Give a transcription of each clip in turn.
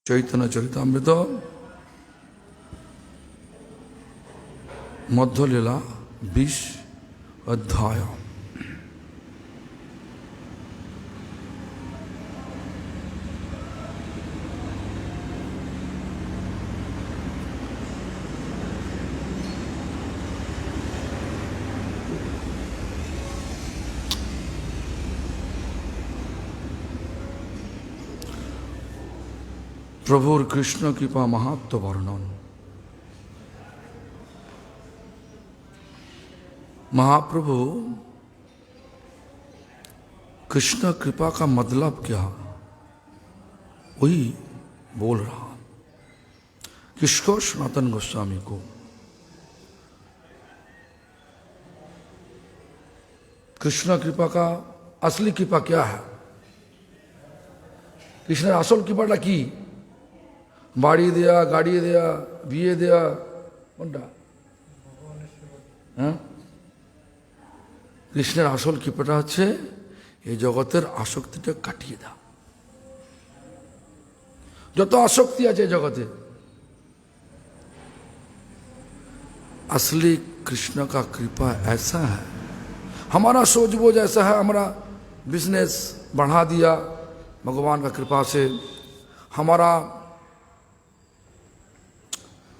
চৈতন্য চরিতামৃত মধ্যলীলা 20 অধ্যায়। প্রভুর কৃষ্ণ কৃপা মাহাত্ম্য বর্ণন। महाप्रभु कृष्ण कृपा का मतलब क्या, वही बोल रहा। किसको? सनातन गोस्वामी को। कृष्ण कृपा का असली कृपा क्या है? कृष्ण असल कृपा की बाड़ी दिया, गाड़ी दिया, बिये दिया, हाँ? কৃষ্ণের আসল কৃপাটা হচ্ছে এই জগতের আসক্তিটা কাটিয়ে দাও। যত আসক্তি আছে জগতে, असली कृष्ण का कृपा ऐसा है। हमारा सोच बोझ ऐसा है, हमारा बिजनेस बढ़ा दिया भगवान का कृपा से, हमारा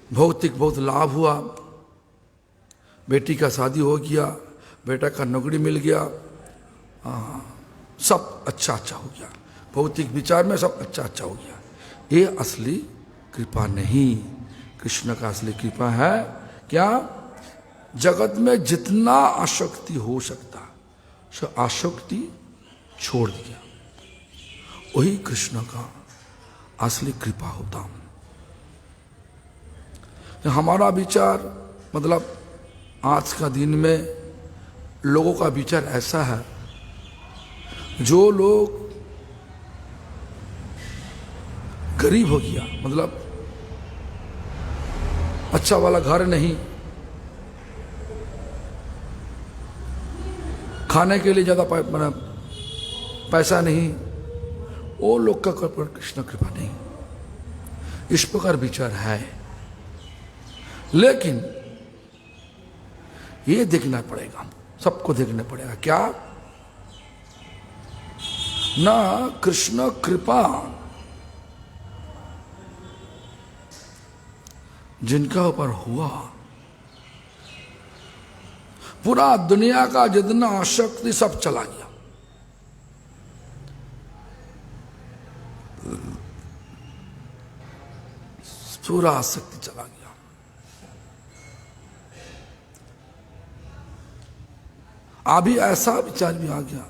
भौतिक बहुत लाभ हुआ, बेटी का शादी हो गया, बेटा का नौकरी मिल गया, सब अच्छा अच्छा हो गया, भौतिक विचार में सब अच्छा अच्छा हो गया। ये असली कृपा नहीं। कृष्ण का असली कृपा है क्या? जगत में जितना आसक्ति हो सकता सो आसक्ति छोड़ दिया, वही कृष्ण का असली कृपा होता। हमारा विचार मतलब आज का दिन में लोगों का विचार ऐसा है, जो लोग गरीब हो गया, मतलब अच्छा वाला घर नहीं, खाने के लिए ज्यादा पैसा नहीं, वो लोग का पर कृष्ण कृपा नहीं। इस प्रकार विचार है, लेकिन ये देखना पड़ेगा, सबको देखना पड़ेगा क्या? ना कृष्ण कृपा जिनका ऊपर हुआ, पूरा दुनिया का जितना आसक्ति सब चला गया। पूरा आसक्ति चला गया। अभी ऐसा विचार भी आ गया,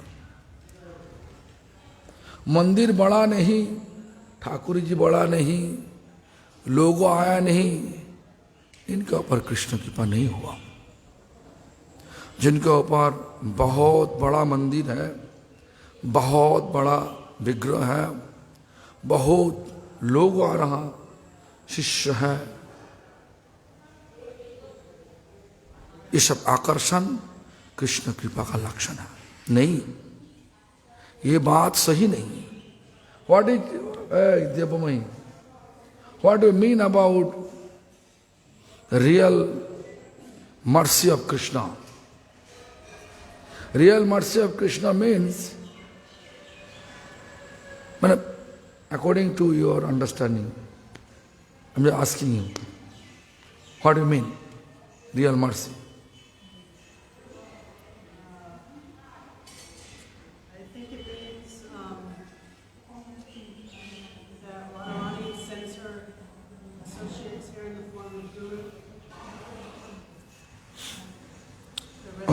मंदिर बड़ा नहीं, ठाकुर जी बड़ा नहीं, लोगो आया नहीं, इनके ऊपर कृष्ण कृपा नहीं हुआ। जिनके ऊपर बहुत बड़ा मंदिर है, बहुत बड़ा विग्रह है, बहुत लोग आ रहा, शिष्य है, ये सब आकर्षण कृष्ण कृपा का लक्षण है नहीं। ये बात सही नहीं। What is Devmayi, what do mean about real mercy of Krishna? Real mercy of Krishna means, मतलब according to your understanding, I am asking you, what do mean real mercy?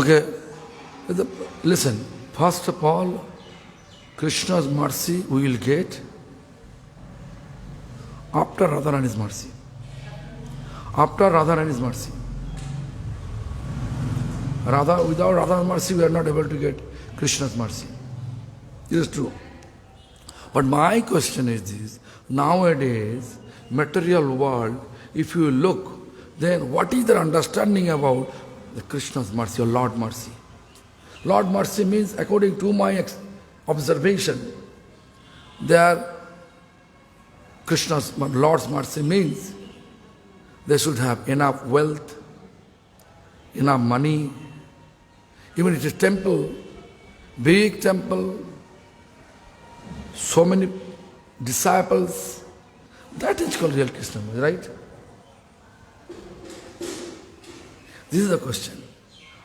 Okay, listen, first of all, Krishna's mercy we will get after Radharani's mercy. After Radharani's mercy. Without Radha's mercy we are not able to get Krishna's mercy. This is true. But my question is this, nowadays, material world, if you look, then what is their understanding about the Krishna's mercy or Lord mercy? Lord mercy means, according to my observation, they are Krishna's, Lord's mercy means they should have enough wealth, enough money, even if it's a temple, big temple, so many disciples. That is called real Krishna, right? This is the question.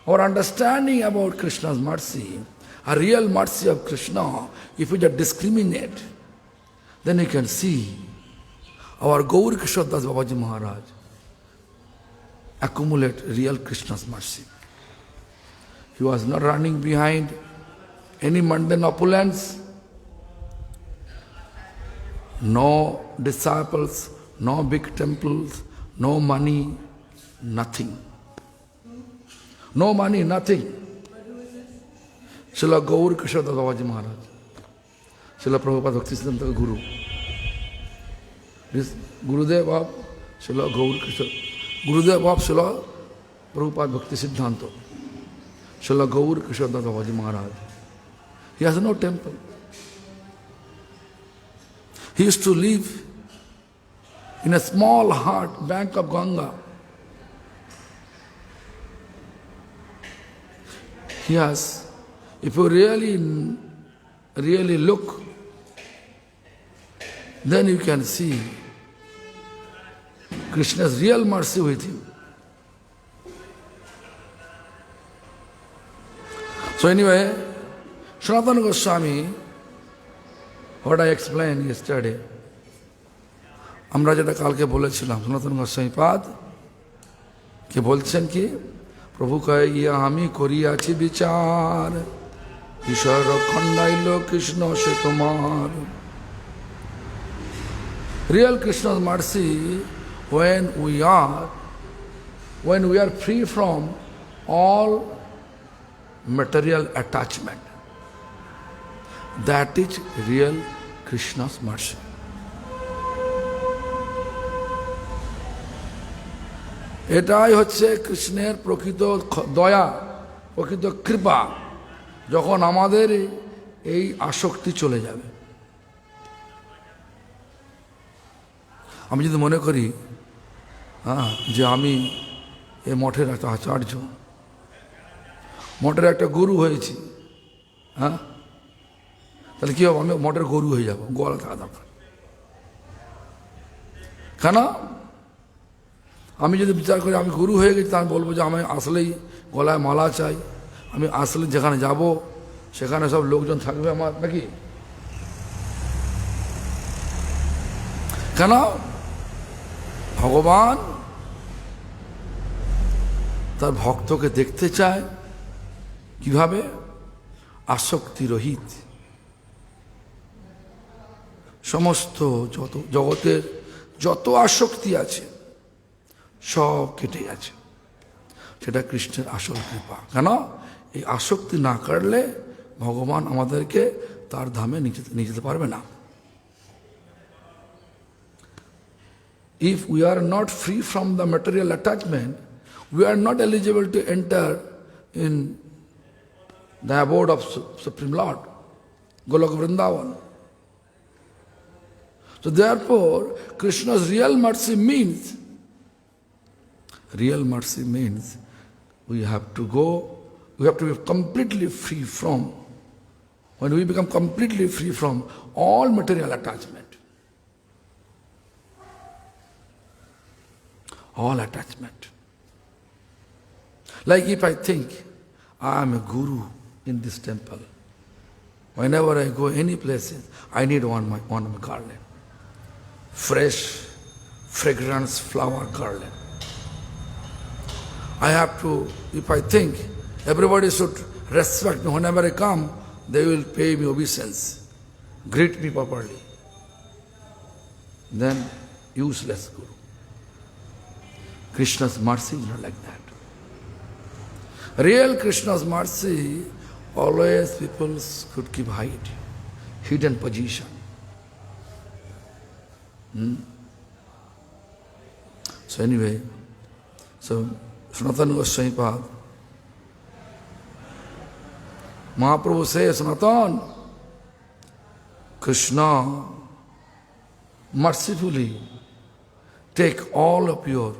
Our understanding about Krishna's mercy, a real mercy of Krishna, if we just discriminate, then you can see our Gaur Kishore Das Babaji Maharaj accumulate real Krishna's mercy. He was not running behind any mundane opulence, no disciples, no big temples, no money, nothing. No money, nothing. Srila Gaur Kishore Das Babaji Maharaj, Srila Prabhupada Bhakti Siddhanta Guru. This Gurudev of Srila Gaur Kishore, Gurudev of Srila Prabhupada Bhakti Siddhanta, Srila Gaur Kishore Das Babaji Maharaj. He has no temple. He used to live in a small hut, bank of Ganga. He has, if you really look, then you can see Krishna's real mercy with him. So anyway, Sanatana Goswami, what I explained yesterday, আমরা যেটা কালকে বলেছিলাম, সনাতন গোস্বামী পাদ কে বলছেন কি, প্রভু কয় ইয়া আমি করিয়াছি বিচার, ঈশ্বর খণ্ডাইল কৃষ্ণ সে তোমার। Real Krishna's mercy when we are free from all material attachment. That is real Krishna's mercy. এটাই হচ্ছে কৃষ্ণের প্রকৃত দয়া, প্রকৃত কৃপা, যখন আমাদের এই আসক্তি চলে যাবে। আমি যদি মনে করি যে আমি এই মঠের একটা আচার্য, মঠের একটা গুরু হয়েছি, তাহলে কি হবে? আমি মঠের গরু হয়ে যাব, গলা থাকা দরকার। কেন? আমি যদি বিচার করি আমি গুরু হয়ে গেছি, আমি বলবো যে আমি আসলেই গলায় মালা চাই, আমি আসলে যেখানে যাব সেখানে সব লোকজন থাকবে আমার, নাকি? কেন? ভগবান তার ভক্তকে দেখতে চায় কিভাবে? আসক্তি রহিত। সমস্ত জগতের যত আসক্তি আছে সব কেটে গেছে। সেটা কৃষ্ণের আসল কৃপা। কেন? এই আসক্তি না কাটলে ভগবান আমাদেরকে তার ধামে নিয়ে যেতে পারবে না। If we are not free from the material attachment, we are not eligible to enter in the abode of Supreme Lord, Golok Vrindavan. So therefore, Krishna's real mercy means we have to be completely free from, when we become completely free from all material attachment. All attachment. Like if I think I am a guru in this temple, whenever I go any places, I need one of my garland. Fresh, fragrance flower garland. I have to, if I think everybody should respect me, whenever I come, they will pay me obeisance, greet me properly. Then useless guru. Krishna's mercy is not like that. Real Krishna's mercy, always people could keep hidden position. So anyway, Sanatana Goswami Pad, Mahaprabhu says, Sanatan, Krishna mercifully take all of your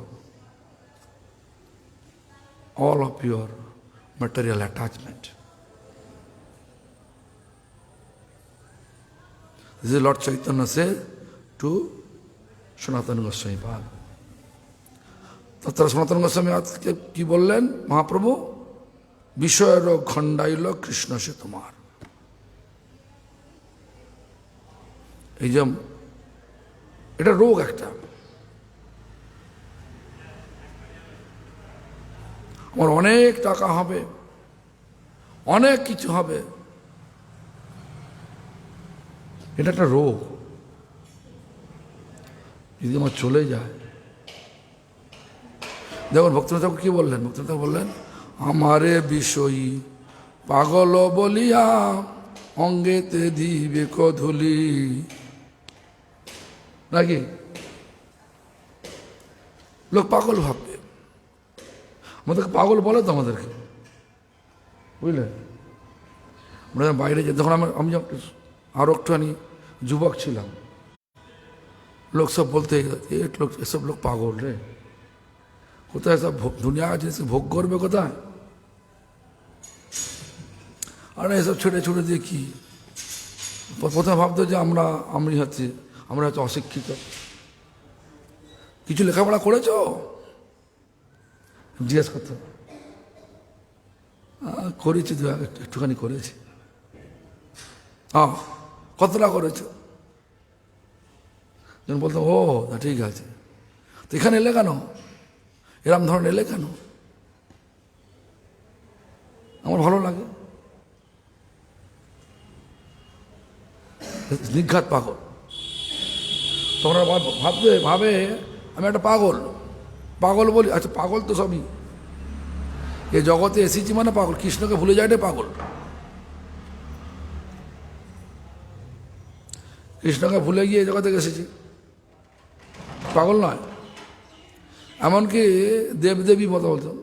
material attachment. This is Lord Chaitanya said to Sanatana Goswami Pad. Tatra Sanatana Goswami ki bollen Mahaprabhu Vishayaro Khandailo Krishna se tomar. এই যে এটা রোগ একটা, আমার অনেক টাকা হবে, অনেক কিছু হবে, এটা একটা রোগ। যদি আমার চলে যায়, দেখুন ভক্তনাথ ঠাকুর কি বললেন? ভক্তনাথ ঠাকুর বললেন, আমারে বিষয়ী পাগল বলিয়া অঙ্গেতে দিবে কধুলি, নাকি লোক পাগল ভাববে, আমাদেরকে পাগল বলে তো আমাদেরকে, বুঝলেন? আমরা বাইরে যে যখন আমি আরো একটুখানি যুবক ছিলাম, লোক সব বলতে লোক এসব লোক পাগল রে, কোথায় সব দুনিয়া জিনিস ভোগ করবে কোথায়, আর এসব ছেড়ে ছুড়ে দিয়ে কি। প্রথমে ভাবতো যে আমরা হচ্ছে অশিক্ষিত। কিছু লেখাপড়া করেছ? জিজ্ঞেস করতো, করেছি তো, একটুখানি করেছি। কতটা করেছ? যখন বলতাম ও ঠিক আছে, তো এখানে এলে কেন, এরম ধরনের এলে কেন? আমার ভালো লাগে। নিঘাত পাগল। তোমরা ভাবে আমি একটা পাগল বলি। আচ্ছা পাগল তো সবই, এ জগতে এসেছি মানে পাগল, কৃষ্ণকে ভুলে যায়টা পাগল। কৃষ্ণকে ভুলে গিয়ে জগতে এসেছি, পাগল নয়। এমনকি দেবদেবী কথা বলতাম,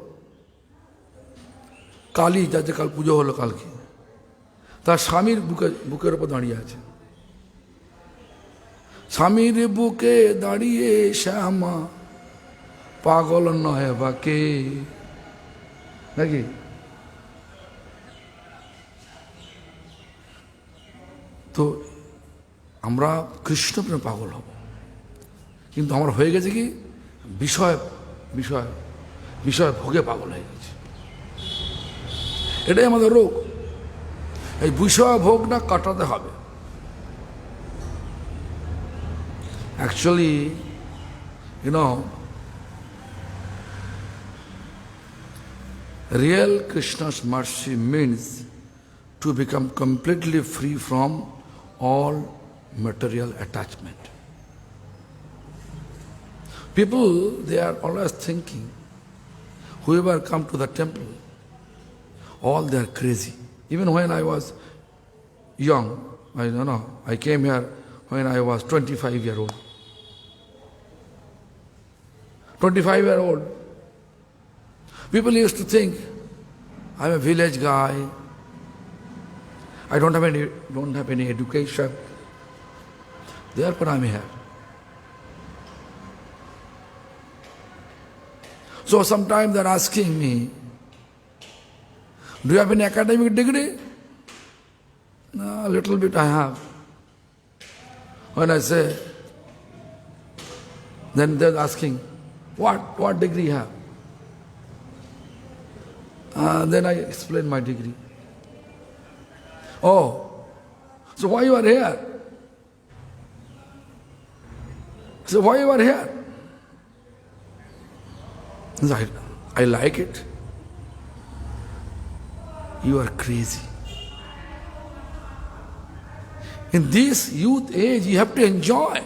কালী, যার যে কাল পুজো হলো কালকে, তার স্বামীর বুকের উপর দাঁড়িয়ে আছে। স্বামীর বুকে দাঁড়িয়ে শ্যামা পাগল নয় বাকে, নাকি? তো আমরা কৃষ্ণ প্রেমে পাগল হব, কিন্তু আমার হয়ে গেছে কি বিষয় বিষয় বিষয় ভোগে পাগল হয়ে গেছে। এটাই আমাদের রোগ। এই বিষয় ভোগটা কাটাতে হবে। Actually, real Krishna's mercy means to become completely free from all material attachment. People, they are always thinking, whoever come to the temple, all they are crazy. Even when I was young, I came here when I was 25-year-old. 25-year-old. People used to think, I'm a village guy, I don't have any education, therefore I'm here. So sometimes they're asking me, do you have any academic degree? No, a little bit I have. When I say, then they're asking, what degree you have? Then I explain my degree. Oh, so why you are here? So why you are here? I like it. You are crazy. In this youth age, you have to enjoy.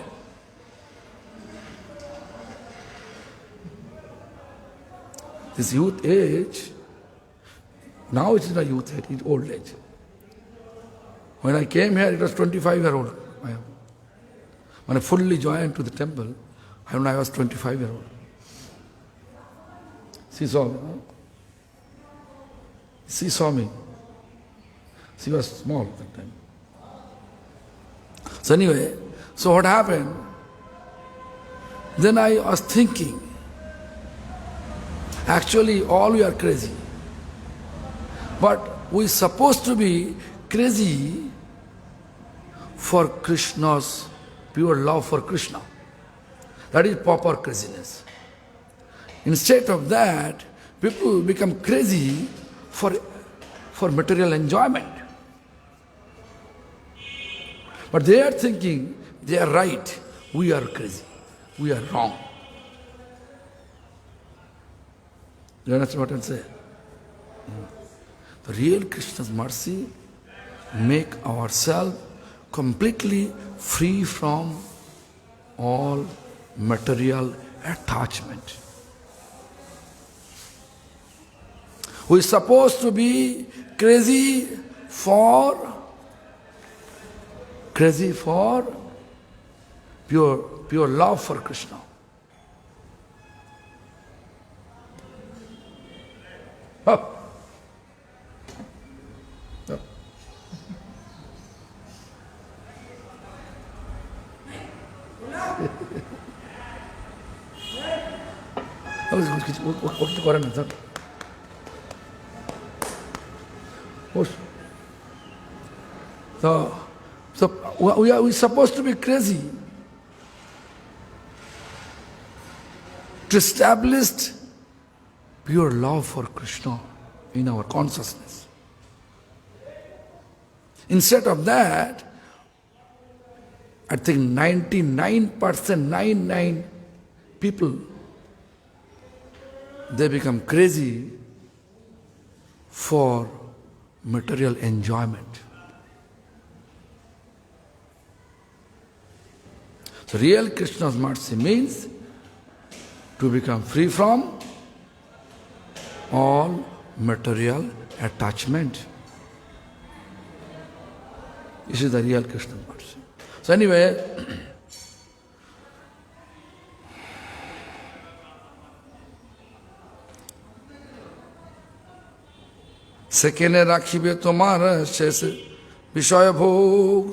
This youth age, now it's not youth age, it's old age. When I came here, it was 25-year-old. When I fully joined to the temple, when I was 25-year-old. She saw me. She saw me. She was small at that time. So anyway, so what happened? Then I was thinking, actually all we are crazy. But we supposed to be crazy for Krishna's pure love for Krishna. That is proper craziness. Instead of that, people become crazy for material enjoyment. But they are thinking they are right, we are crazy, we are wrong. You understand what I'm saying? The real Krishna's mercy make ourselves completely free from all material attachment. We're supposed to be crazy for pure love for Krishna. Up. Up. কিছু করেন না sir. So we're supposed to be crazy to establish pure love for Krishna in our consciousness. Instead of that, I think 99% people, they become crazy for material enjoyment. So real Krishna's mercy means to become free from all material attachment. This is the real Krishna's mercy. So anyway, সেকেন্ডে রাখিবে তোমার শেষ বিষয় ভোগ,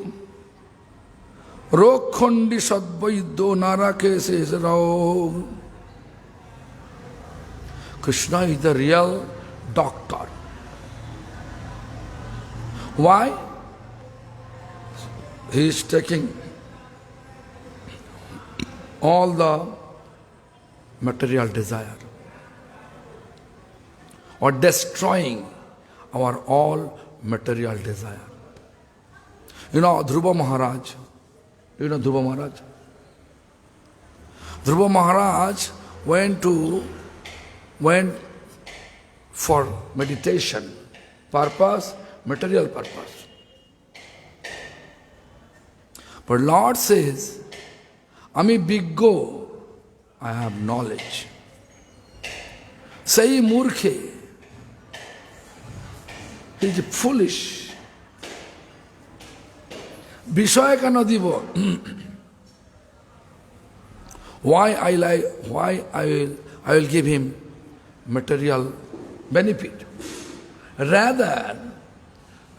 রোগ খণ্ডি সদ্বৈদ্য না রাখে শেষ রোগ. Krishna is the real doctor. Why? He is taking all the material desire or destroying our all material desire. You know Dhruva Maharaj. Do you know Dhruva Maharaj? Dhruva Maharaj went for meditation purpose, material purpose. But Lord says, Ami biggo, I have knowledge. Sai murkhe, he is foolish. Bishaya kano dibo. Why I will give him material benefit. Rather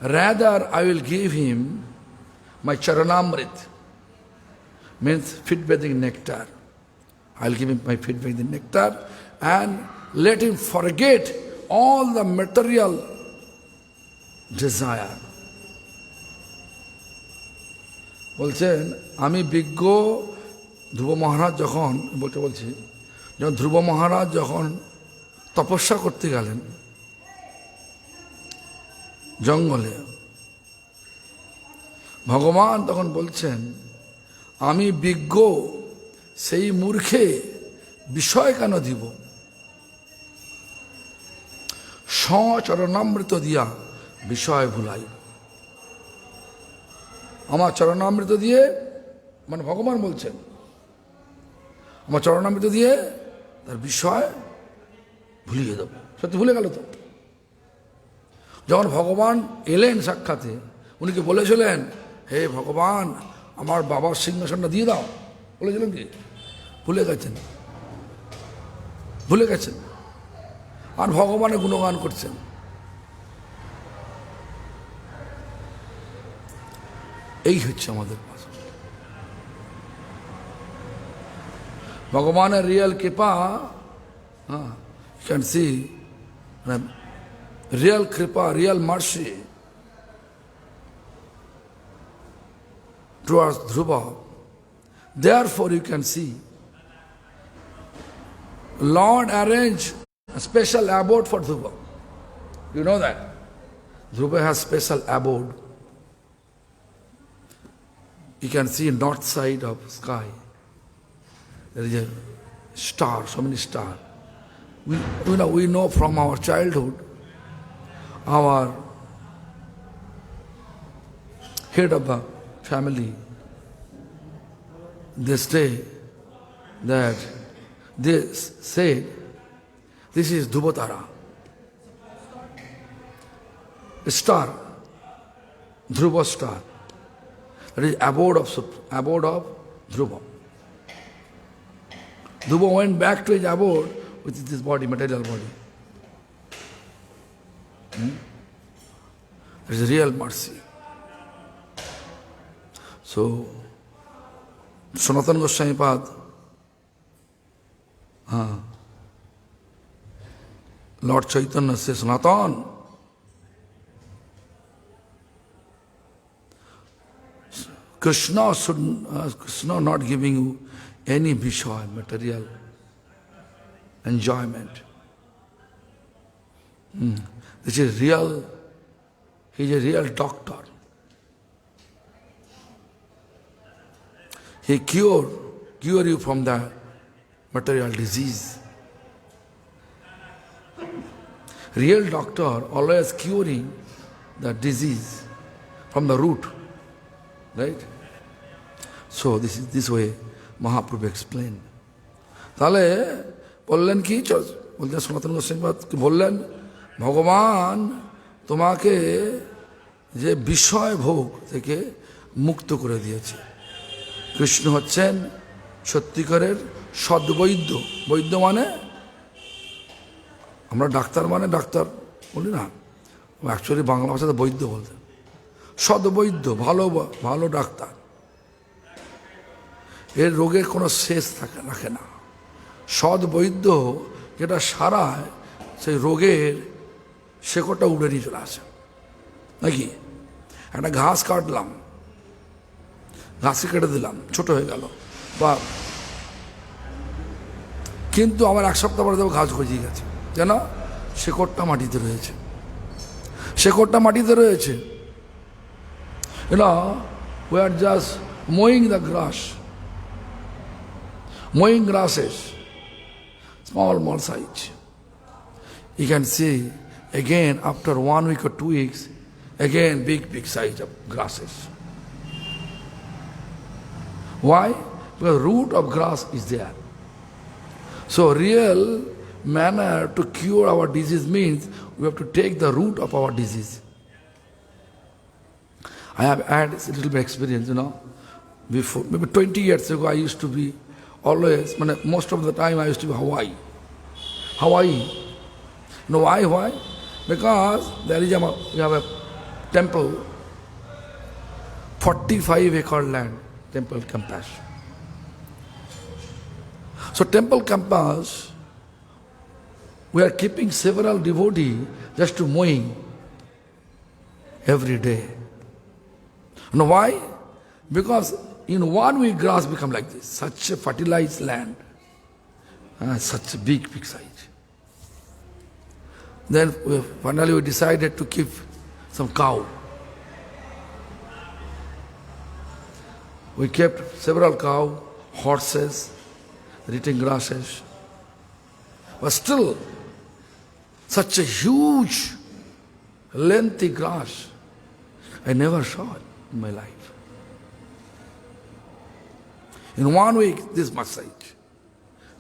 I will give him my charanamrit, means feet bathing nectar. I'll give him my feet bathing nectar and let him forget all the material desire. বলছেন আমি বিজ্ঞ ধ্রুব মহারাজ যখন ধ্রুব মহারাজ যখন তপস্যা করতে গেলেন জঙ্গলে, ভগবান তখন বলছেন আমি বিজ্ঞ, সেই মূর্খে বিষয় কেন দিব, স্বচরণামৃত দিয়া বিষয় ভুলাই। আমার চরণামৃত দিয়ে, মানে ভগবান বলছেন আমার চরণামৃত দিয়ে তার বিষয় ভুলিয়ে দেব। সত্যি ভুলে গেল তো। যখন ভগবান এলেন সাক্ষাতে, উনি কি বলেছিলেন হে ভগবান আমার বাবার সিংহাসনটা দিয়ে দাও, বলেছিলেন কি? ভুলে গেছেন। আর ভগবানের গুণগান করছেন। এই হচ্ছে আমাদের Bhagavan real kripa, you can see real kripa, real mercy towards Dhruva. Therefore you can see Lord arranged a special abode for Dhruva. You know that? Dhruva has special abode. You can see north side of sky. There is a star, so many stars. We know from our childhood, our head of the family, they say that they said, this is Dhruvatara, a star, Dhruva star. That is abode of Dhruva. Dhruva went back to his abode with this body, material body. That is real mercy. So, Sanatana Goswami Pad, Lord Chaitanya says, Sanatana, Krishna not giving you any vishoy, material enjoyment. This is real, he is a real doctor. He cure you from the material disease. Real doctor always curing the disease from the root. Right? So this way Mahaprabhu explained. তাহলে বললেন কি বলতেন সনাতন গোস্বামী কি বললেন ভগবান তোমাকে যে বিষয় ভোগ থেকে মুক্ত করে দিয়েছে। কৃষ্ণ হচ্ছেন সত্যিকারের সদ্বৈদ্য। বৈদ্য মানে আমরা ডাক্তার মানে ডাক্তার বলি না, অ্যাকচুয়ালি বাংলা ভাষাতে বৈদ্য বলতেন। সদ্বৈদ্য, ভালো ডাক্তার। এর রোগের কোনো শেষ রাখে না। সদ্বৈদ্য যেটা সারায় সেই রোগের শেকড়টা উড়ে নিয়ে চলে আসে নাকি। একটা ঘাস কাটলাম, ঘাসকে কেটে দিলাম, ছোট হয়ে গেল, বা কিন্তু আমার এক সপ্তাহ পরে ঘাস গজিয়ে গেছে, কেন? শেকড়টা মাটিতে রয়েছে, শেকড়টা মাটিতে রয়েছে। You know, we are just mowing the grass, mowing grasses, small size. You can see again after 1 week or 2 weeks, again big size of grasses. Why? Because root of grass is there. So real manner to cure our disease means we have to take the root of our disease. I have had a little bit experience, before, maybe 20 years ago I used to be always, most of the time I used to be Hawaii. You know why? Because there is we have a temple, 45-acre land, temple campus. So temple campus, we are keeping several devotees just to mowing every day. You know why? Because in 1 week grass become like this, such a fertilized land, such a big size. Then finally we decided to keep some cow. We kept several cow, horses, eating grasses. But still, such a huge, lengthy grass, I never saw it in my life. In 1 week, this much size.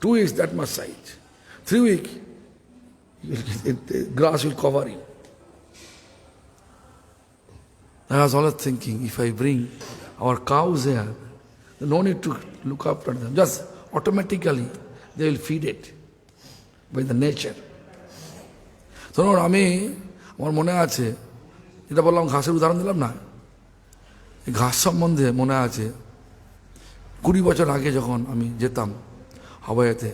2 weeks, that much size. 3 weeks, the grass will cover you. I was always thinking, if I bring our cows here, no need to look after them. Just automatically, they will feed it by the nature. So, আমার মনে আছে, যেটা বললাম ঘাসের উদাহরণ দিলাম না, এই ঘাস সম্বন্ধে মনে আছে 20 বছর আগে যখন আমি যেতাম হাওয়াইতে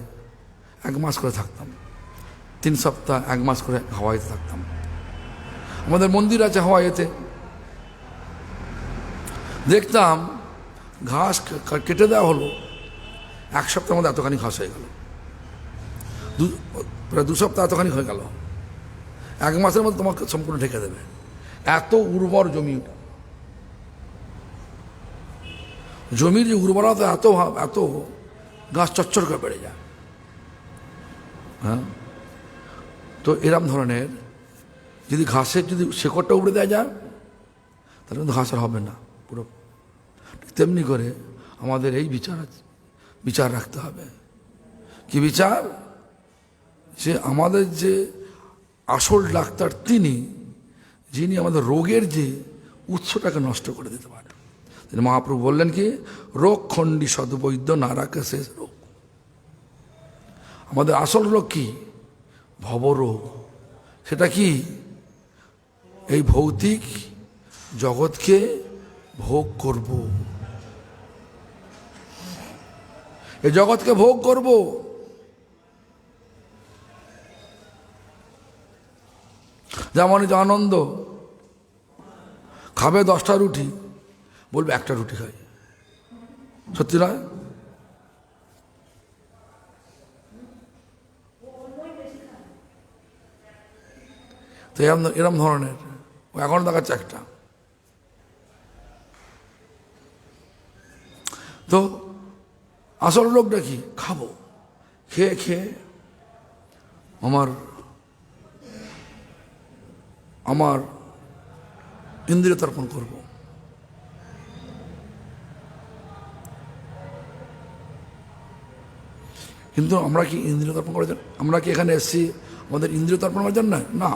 1 মাস করে থাকতাম, 3 সপ্তাহ 1 মাস করে হাওয়াইতে থাকতাম। আমাদের মন্দির আছে হাওয়াইতে, দেখতাম ঘাস কেটে দেওয়া হলো, 1 সপ্তাহের মধ্যে এতখানি ঘাস হয়ে গেল, প্রায় 2 সপ্তাহ এতখানি হয়ে গেল, 1 মাসের মধ্যে তোমাকে সম্পূর্ণ ঢেকে দেবে। এত উর্বর জমি, জমির যে উর্বরতা এত এত গাছ চচ্চর করে বেড়ে যায়। হ্যাঁ, তো এরম ধরনের যদি ঘাসের যদি শেকড়টা উড়ে দেওয়া যায় তাহলে কিন্তু ঘাস আর হবে না পুরো। তেমনি করে আমাদের এই বিচার রাখতে হবে। কি বিচার? যে আমাদের যে আসল ডাক্তার তিনি, যিনি আমাদের রোগের যে উৎসটাকে নষ্ট করে দিতে পারে। মহাপ্রভু বললেন কি, রোগ খণ্ডী সদ্বৈদ্য না রাখে শেষ রোগ। আমাদের আসল রোগ কি? ভবরোগ। সেটা কি? এই ভৌতিক জগৎকে ভোগ করব, এই জগৎকে ভোগ করব। যেমন যে আনন্দ খাবে 10টা রুটি, বলবে 1টা রুটি খাই, সত্যি নয়? তো এরম ধরনের এখন দেখাচ্ছে একটা। তো আসল রোগটা কি? খাবো, খেয়ে খেয়ে আমার ইন্দ্রিয় তর্পণ করব। কিন্তু আমরা কি ইন্দ্রিয় তর্পণ করার জন্য, আমরা কি এখানে এসেছি আমাদের ইন্দ্রিয় তর্পণ করার জন্য? না,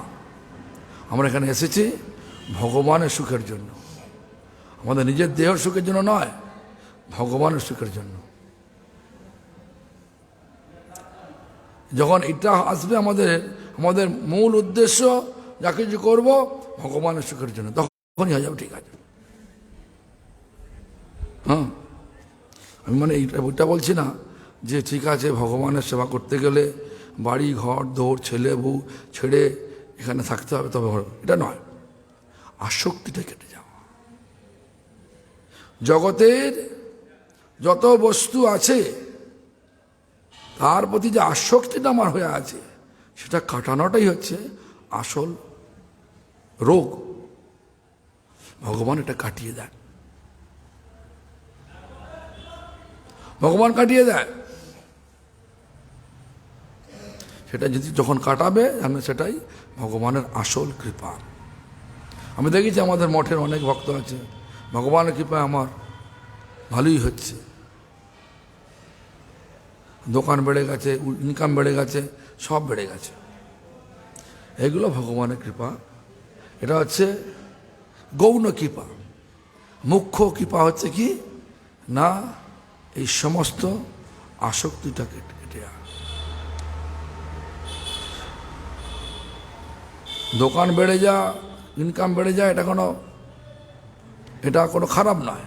আমরা এখানে এসেছি ভগবানের সুখের জন্য, আমাদের নিজের দেহের সুখের জন্য নয়, ভগবানের সুখের জন্য। যখন এটা আসবে আমাদের মূল উদ্দেশ্য, যা কিছু করবো ভগবানের সুখের জন্য, তখনই হয়ে যাবে, ঠিক আছে। হ্যাঁ, আমি মানে ওইটা বলছি না যে ঠিক আছে ভগবানের সেবা করতে গেলে বাড়ি ঘর দৌড় ছেলে বউ ছেড়ে এখানে থাকতে হবে, তবে এটা নয়। আসক্তিটা কেটে যাওয়া। জগতের যত বস্তু আছে তার প্রতি যে আসক্তিটা আমার হয়ে আছে, সেটা কাটানোটাই হচ্ছে আসল রোগ। ভগবান এটা কাটিয়ে দেয়, ভগবান কাটিয়ে দেয়। সেটা যদি যখন কাটাবে সেটাই ভগবানের আসল কৃপা। আমি দেখেছি আমাদের মঠের অনেক ভক্ত আছে, ভগবানের কৃপায় আমার ভালোই হচ্ছে, দোকান বেড়ে গেছে, ইনকাম বেড়ে গেছে, সব বেড়ে গেছে। এগুলো ভগবানের কৃপা। এটা হচ্ছে গৌণ কৃপা। মুখ্য কৃপা হচ্ছে কি না, এই সমস্ত আসক্তিটা কেটে দোকান বেড়ে যা, ইনকাম বেড়ে যায়, এটা কোনো খারাপ নয়,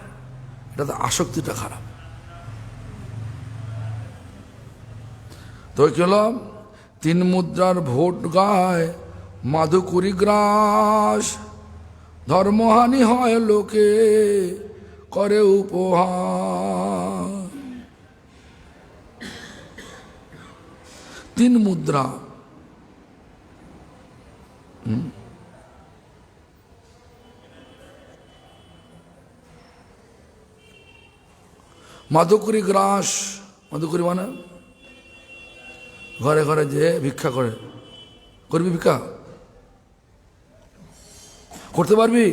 এটা তো আসক্তিটা খারাপ। তো কি হলো, 3 মুদ্রার ভোট গায় মাধুকুরি গ্রাস, ধর্মহানি হয় লোকে করে উপহার। 3 মুদ্রা, মাধুকুরি গ্রাস, মাধুকুরি মানে ঘরে ঘরে যে ভিক্ষা করে। করবি ভিক্ষা? করতে পারবি?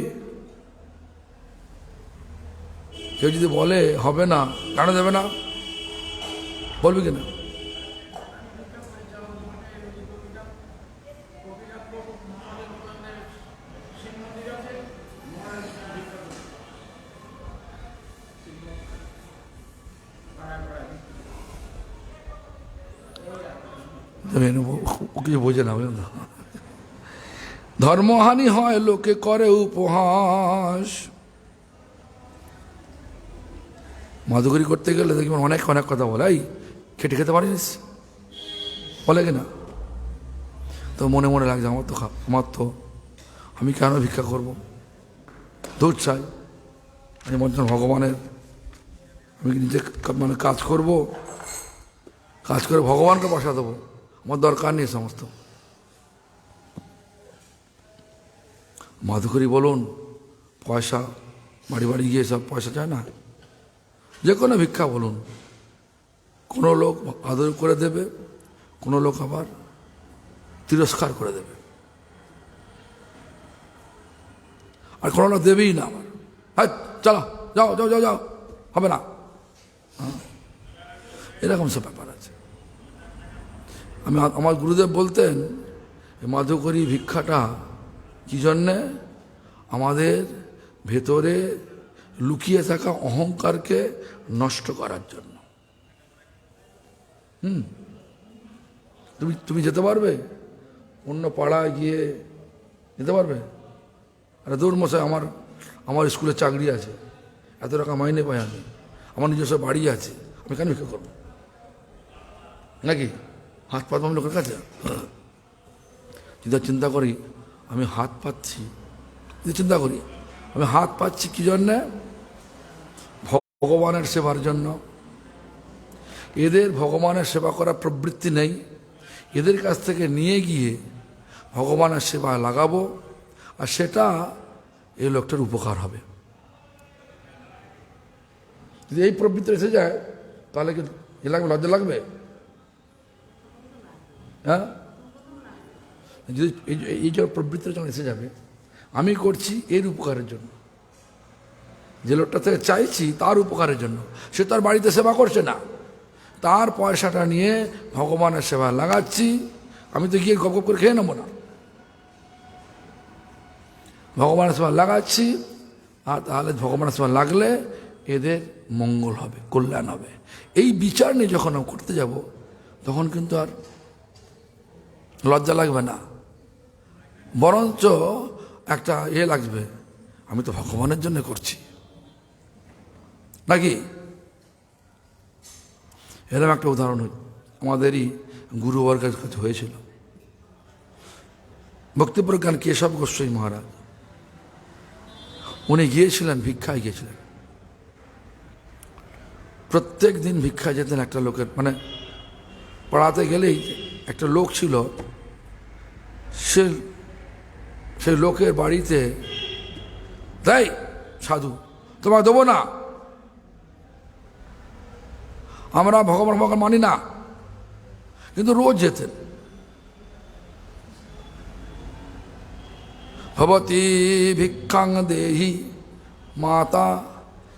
কেউ যদি বলে হবে না, কেন দেবে না? বলবি কিনা? ও কিছু বোঝে না, বুঝলেন? ধর্মহানি হয় লোকে করে উপহাস। মাধুকরী করতে গেলে দেখবেন অনেক অনেক কথা বলে, এই খেটে খেতে পারিস, বলে কিনা? তো মনে মনে লাগছে আমার তো আমি কেন ভিক্ষা করব, দূর চাই, আমি বলছেন ভগবানের, আমি নিজে মানে কাজ করব, কাজ করে ভগবানকে পয়সা দেবো, আমার দরকার নেই সমস্ত। মাধুকরী বলুন, পয়সা বাড়ি বাড়ি গিয়ে সব পয়সা চায় না, যে কোনো ভিক্ষা বলুন, কোনো লোক আদর করে দেবে, কোনো লোক আবার তিরস্কার করে দেবে, আর কোনো লোক দেবেই না। আমার হ্যাঁ চলো, যাও যাও যাও যাও, হবে না, এরকম সব ব্যাপার আছে। আমার গুরুদেব বলতেন মাধুকরী ভিক্ষাটা কি জন্যে? আমাদের ভেতরে লুকিয়ে থাকা অহংকারকে নষ্ট করার জন্য। তুমি যেতে পারবে অন্য পাড়ায় গিয়ে যেতে পারবে? আরে দূর মশাই, আমার স্কুলে চাকরি আছে, এত টাকা মাইনে পাই আমি, আমার নিজস্ব বাড়ি আছে, আমি কেন ভিক্ষা করবো নাকি? হাত পাতবো আমি লোকের কাছে? যদি চিন্তা করি আমি হাত পাচ্ছি, যদি চিন্তা করি আমি হাত পাচ্ছি কি জন্যে? ভগবানের সেবার জন্য। এদের ভগবানের সেবা করার প্রবৃত্তি নেই, এদের কাছ থেকে নিয়ে গিয়ে ভগবানের সেবা লাগাবো, আর সেটা এই লোকটার উপকার হবে। যদি এই প্রবৃত্তি এসে যায় তাহলে কি এ লাগবে, লজ্জা লাগবে? হ্যাঁ, যদি এই যে প্রবৃত্তি যখন এসে যাবে, আমি করছি এর উপকারের জন্য, যে লোকটা থেকে চাইছি তার উপকারের জন্য, সে তার বাড়িতে সেবা করছে না, তার পয়সাটা নিয়ে ভগবানের সেবা লাগাচ্ছি, আমি তো গিয়ে গপ গপ করে খেয়ে নেবো না, ভগবানের সেবা লাগাচ্ছি, আর তাহলে ভগবানের সেবা লাগলে এদের মঙ্গল হবে, কল্যাণ হবে। এই বিচার নিয়ে যখন আমি করতে যাব তখন কিন্তু আর লজ্জা লাগবে না, বরঞ্চ একটা লাগবে, আমি তো ভগবানের জন্য করছি নাকি? এরকম একটা উদাহরণ আমাদেরই গুরুবর্গের কাছে হয়েছিল। ভক্তিপ্রজ্ঞান কেশব গোস্বামী মহারাজ, উনি গিয়েছিলেন, ভিক্ষায় গিয়েছিলেন, প্রত্যেক দিন ভিক্ষায় যেতেন একটা লোকের, মানে পড়াতে গেলেই একটা লোক ছিল, সেই লোকের বাড়িতে তাই সাধু তোমাকে দেবো না, আমরা ভগবান ভগবান মানি না, কিন্তু রোজ যেতেন। ভবতী ভিক্ষাং দেহি মাতা,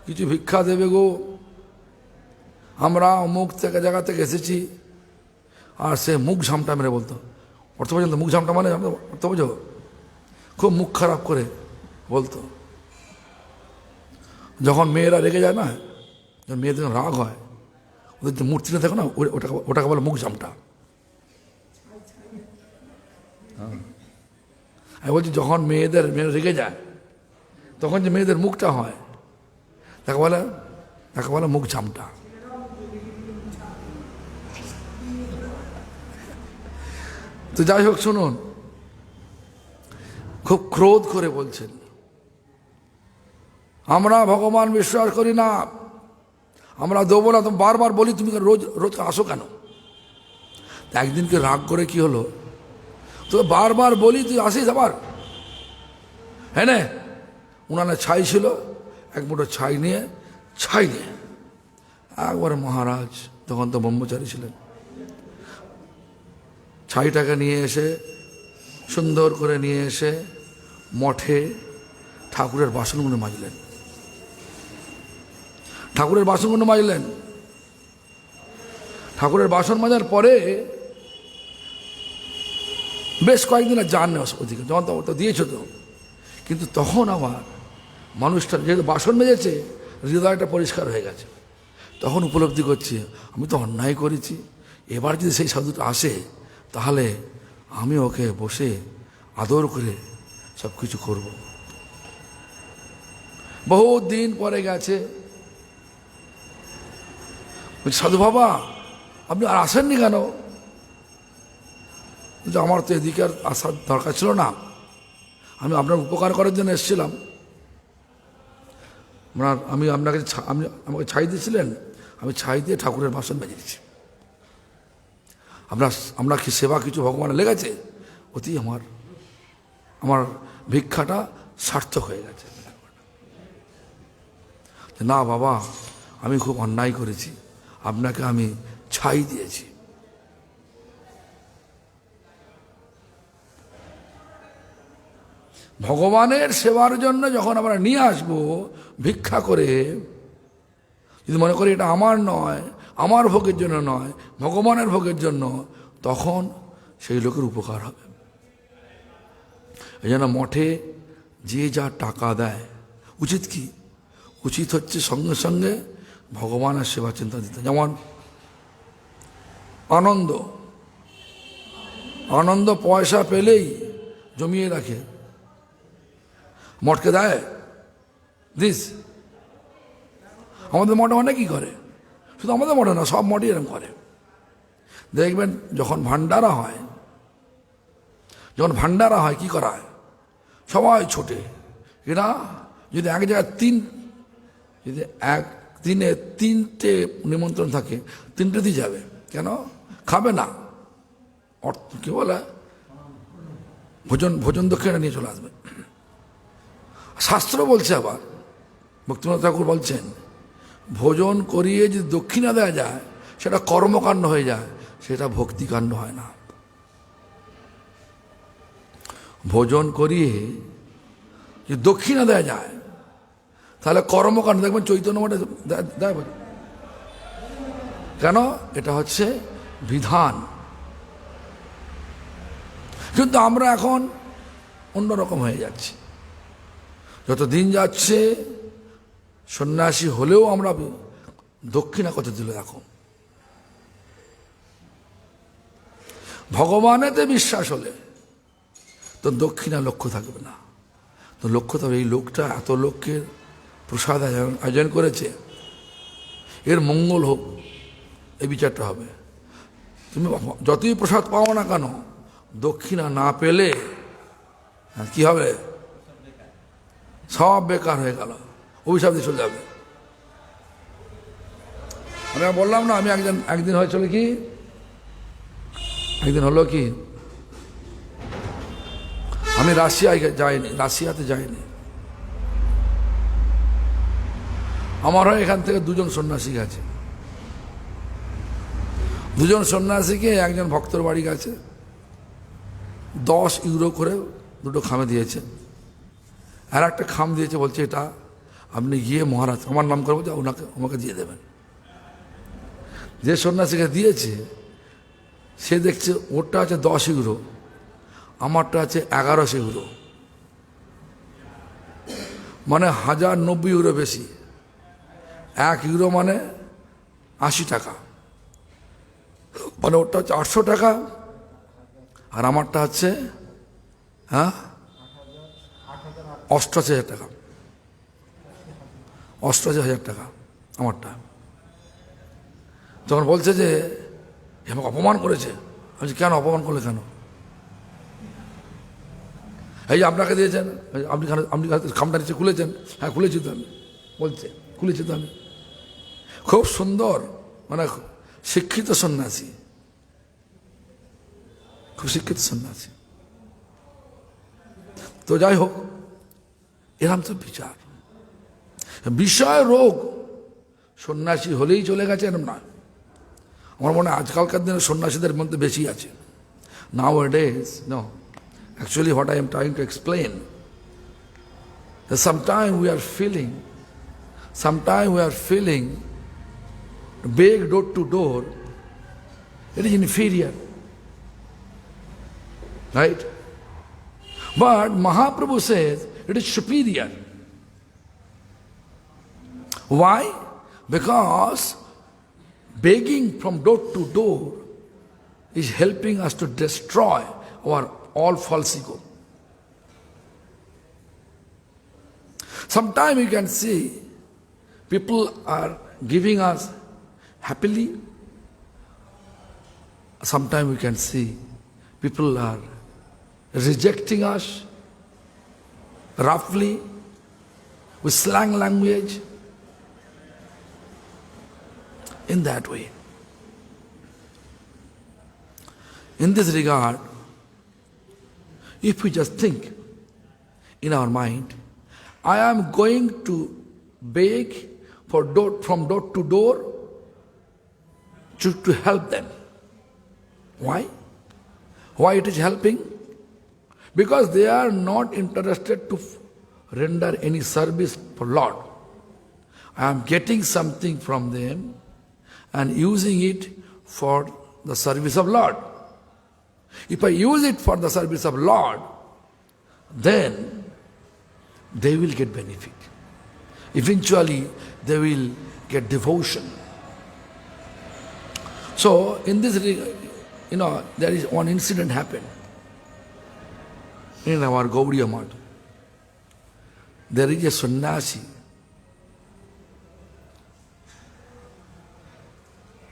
কিছু ভিক্ষা দেবে গো, আমরা অমুক থেকে জায়গা থেকে এসেছি। আর সে মুখ ঝামটা মেরে বলতো, অর্থ পর্যন্ত মুখ ঝামটা মানে অর্থ বোঝো, খুব মুখ খারাপ করে বলতো। যখন মেয়েরা রেগে যায় না, যখন মেয়েদের রাগ হয়, ওদের যে মূর্তিটা দেখো না, ওটাকে বলে মুখ ঝামটা। আমি বলছি যখন মেয়েরা রেগে যায় তখন যে মেয়েদের মুখটা হয় তাকে বলে মুখ ঝামটা। তো যাই হোক, শুনুন, খুব ক্রোধ করে বলছেন, আমরা ভগবান বিশ্বাস করি না, আমরা দেবো না, তুমি বারবার বলি, তুমি রোজ রোজ আসো কেন? একদিনকে রাগ করে কি হলো, তো বারবার বলি তুই আসিস আবার, হ্যাঁ না? উনানে ছাই ছিল, এক মুঠো ছাই নিয়ে একবারে মহারাজ, তখন তো ব্রহ্মচারী ছিলেন, ছাইটাকে নিয়ে এসে সুন্দর করে নিয়ে এসে মঠে ঠাকুরের বাসনগুলো মাজলেন, ঠাকুরের বাসনগুলো মাজলেন। ঠাকুরের বাসন মাজার পরে বেশ কয়েকদিন আর যান না ওদিকে, যখন তো দিয়েছো তো, কিন্তু তখন আমার মানুষটা যেহেতু বাসন মেজেছে, হৃদয়টা পরিষ্কার হয়ে গেছে, তখন উপলব্ধি করছি আমি তো অন্যায় করেছি, এবার যদি সেই সাধুটা আসে তাহলে আমি ওকে বসে আদর করে সব কিছু করব। বহুত দিন পরে গেছে, সাধু বাবা আপনি আর আসেননি কেন? কিন্তু আমার তো এদিকে আর আসার দরকার ছিল না, আমি আপনার উপকার করার জন্য এসেছিলাম। আমি আপনাকে আপনি আমাকে ছাই দিয়েছিলেন, আমি ছাই দিয়ে ঠাকুরের বাসন মেজে দিচ্ছি। আমরা কি সেবা কিছু ভগবানের লেগেছে? অতি আমার ভিক্ষাটা সার্থক হয়ে গেছে। না বাবা, আমি খুব অন্যায় করেছি, আপনাকে আমি ছাই দিয়েছি। ভগবানের সেবার জন্য যখন আমরা নিয়ে আসবো ভিক্ষা করে, যদি মনে করি এটা আমার নয়, আমার ভোগের জন্য নয়, ভগবানের ভোগের জন্য, তখন সেই লোকের উপকার হবে। এই জন্য মঠে যে যা টাকা দেয়, উচিত কি? উচিত হচ্ছে সঙ্গে সঙ্গে ভগবানের সেবা চিন্তা দিতে। যেমন আনন্দ পয়সা পেলেই জমিয়ে রাখে, মঠকে দেয় দিস। আমাদের মঠে অনেকই করে, শুধু আমাদের মঠে না, সব মঠই এরকম করে। দেখবেন যখন ভান্ডারা হয় কি করা হয়? সবাই ছোটে। এরা যদি এক জায়গায় যদি এক দিনে 3টে নিমন্ত্রণ থাকে, 3টেতেই যাবে। কেন? খাবে না, কি বলে, ভোজন দক্ষিণা নিয়ে চলে আসবে। শাস্ত্র বলছে, আবার ভক্তিনাথ ঠাকুর বলছেন, ভোজন করিয়ে যদি দক্ষিণা দেওয়া যায় সেটা কর্মকাণ্ড হয়ে যায়, সেটা ভক্তিকাণ্ড হয় না। ভোজন করিয়ে যদি দক্ষিণা দেওয়া যায় তাহলে কর্মকাণ্ড। দেখবেন চৈতন্য মঠে দেয়। কেন? এটা হচ্ছে বিধান। কিন্তু আমরা এখন অন্যরকম হয়ে যাচ্ছি। যত দিন যাচ্ছে, সন্ন্যাসী হলেও আমরা দক্ষিণা কত দিল দেখো। ভগবানেতে বিশ্বাস হলে তো দক্ষিণা লক্ষ্য থাকবে না। তো লক্ষ্য থাকবে এই লোকটা এত লোককে প্রসাদ আয়োজন করেছে, এর মঙ্গল হোক, এই বিচারটা হবে। তুমি যতই প্রসাদ পাও না কেন, দক্ষিণা না পেলে কি হবে? সব বেকার হয়ে গেল, অভিশাপ দিয়ে চলে যাবে। আমি বললাম না, আমি একদিন হয়েছিল কি, একদিন হলো কি, আমি রাশিয়াতে যাইনি। আমার হয় এখান থেকে 2জন সন্ন্যাসী গেছে। 2জন সন্ন্যাসীকে একজন ভক্তর বাড়ি গেছে, 10 ইউরো করে 2টো খামে দিয়েছে। আর একটা খাম দিয়েছে, বলছে এটা আপনি গিয়ে মহারাজ, আমার নাম করে বলছে, আমাকে দিয়ে দেবেন। যে সন্ন্যাসীকে দিয়েছে সে দেখছে ওরটা আছে 10 ইউরো, আমারটা আছে 1100 ইউরো, মানে 1090 ইউরো বেশি। 1 ইউরো মানে 80 টাকা, মানে ওরটা হচ্ছে 800 টাকা, আর আমারটা হচ্ছে 88,000 টাকা, 88,000 টাকা আমারটা। তখন বলছে যে আমাকে অপমান করেছে। আমি কেন অপমান করলে কেন? এই যে আপনাকে দিয়েছেন, আপনি খামটা নিচে খুলেছেন। হ্যাঁ খুলেছি তো আমি, বলছে খুলেছি তো আমি। খুব সুন্দর, মানে শিক্ষিত সন্ন্যাসী, খুব শিক্ষিত সন্ন্যাসী। তো যাই হোক, এরকম তো বিচার। বিষয় রোগ সন্ন্যাসী হলেই চলে গেছে এরকম না। আমার মনে হয় আজকালকার দিনে সন্ন্যাসীদের মধ্যে বেশি আছে। Nowadays, no. Actually, what I am trying to explain, that sometimes we are feeling beg door to door, it is inferior, right? But Mahaprabhu says it is superior. Why? Because begging from door to door is helping us to destroy our all false ego. Sometimes you can see people are giving us happily, Sometimes we can see people are rejecting us roughly with slang language in that way. In this regard, if we just think in our mind, I am going to beg from door to door to help them. Why? Why it is helping? Because they are not interested to render any service for Lord. I am getting something from them and using it for the service of Lord. If I use it for the service of Lord, then they will get benefit. Eventually, they will get devotion. So, in this, there is one incident happened in our Gaudiya Math. There is a sannyasi.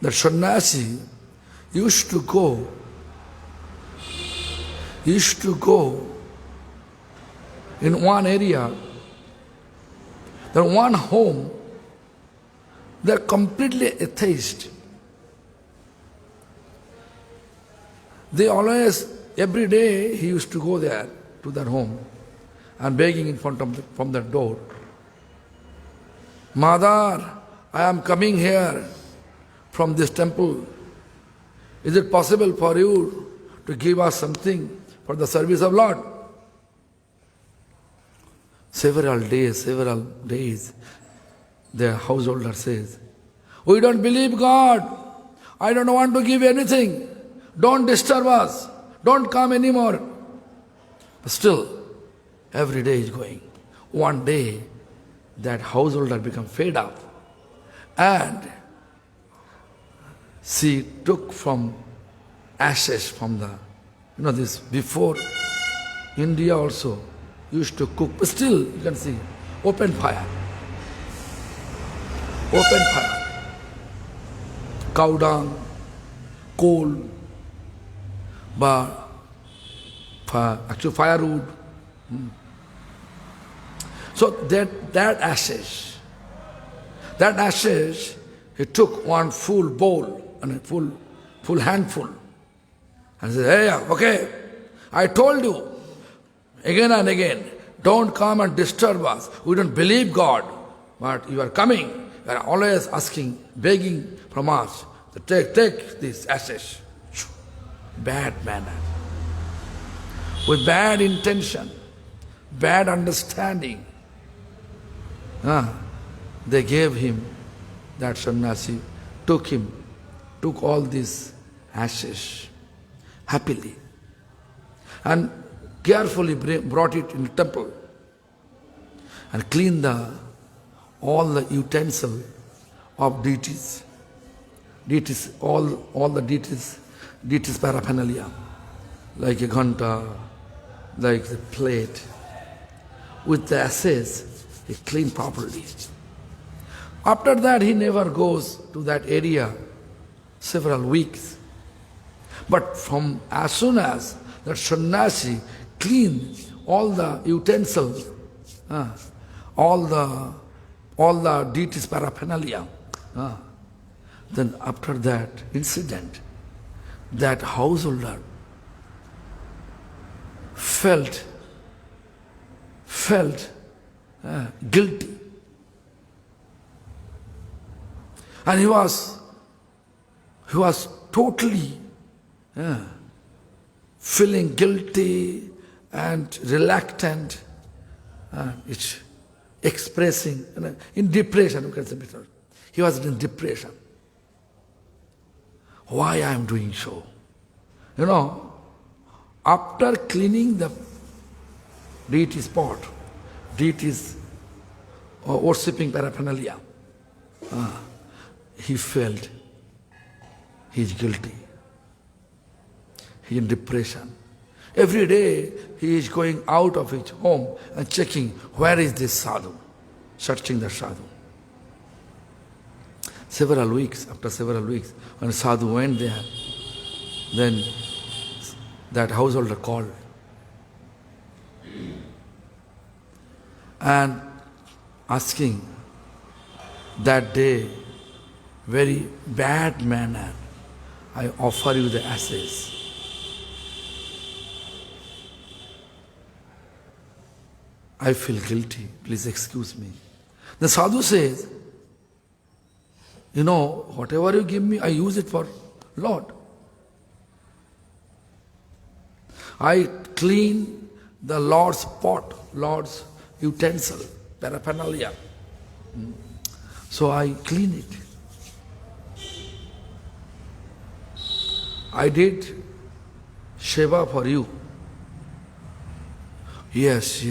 The sannyasi used to go in one area, there one home, they're completely atheist. They always, every day he used to go there, to their home, and begging in front of from the door, Mother, I am coming here from this temple. Is it possible for you to give us something for the service of Lord? Several days, the householder says, we don't believe God. I don't want to give anything. Don't disturb us. Don't come anymore. But still, every day is going. One day, that householder became fed up. And she took from ashes from the, this before India also used to cook. But still, you can see, open fire. Open fire. Cow dung, coal, actually firewood. So that ashes, he took one full bowl and a full handful and said, hey, okay, I told you again and again, don't come and disturb us. We don't believe God, but you are coming. You are always asking, begging from us to take this ashes. Bad manner, with bad intention, bad understanding. They gave him, that sannyasi took all these ashes happily and carefully brought it in the temple and cleaned all the utensils of deities, all the deities paraphernalia, like a ghanta, like the plate. With the ashes, he cleaned properly. After that, he never goes to that area several weeks. But from as soon as that sannyasi cleaned all the utensils, all the deities paraphernalia, then after that incident, that householder felt guilty. And he was totally feeling guilty and reluctant. It's expressing, in depression, you can say better. He was in depression. Why I am doing so? After cleaning the deity spot, deities worshipping paraphernalia, he felt he is guilty. He is in depression. Every day he is going out of his home and checking where is this sadhu, searching the sadhu. After several weeks, when sadhu went there, Then that householder called and asking that day, very bad manner, I offer you the ashes. I feel guilty, please excuse me. The sadhu says, whatever you give me, I use it for Lord. I clean the Lord's pot, Lord's utensil, paraphernalia. So I clean it. I did Seva for you. Yes.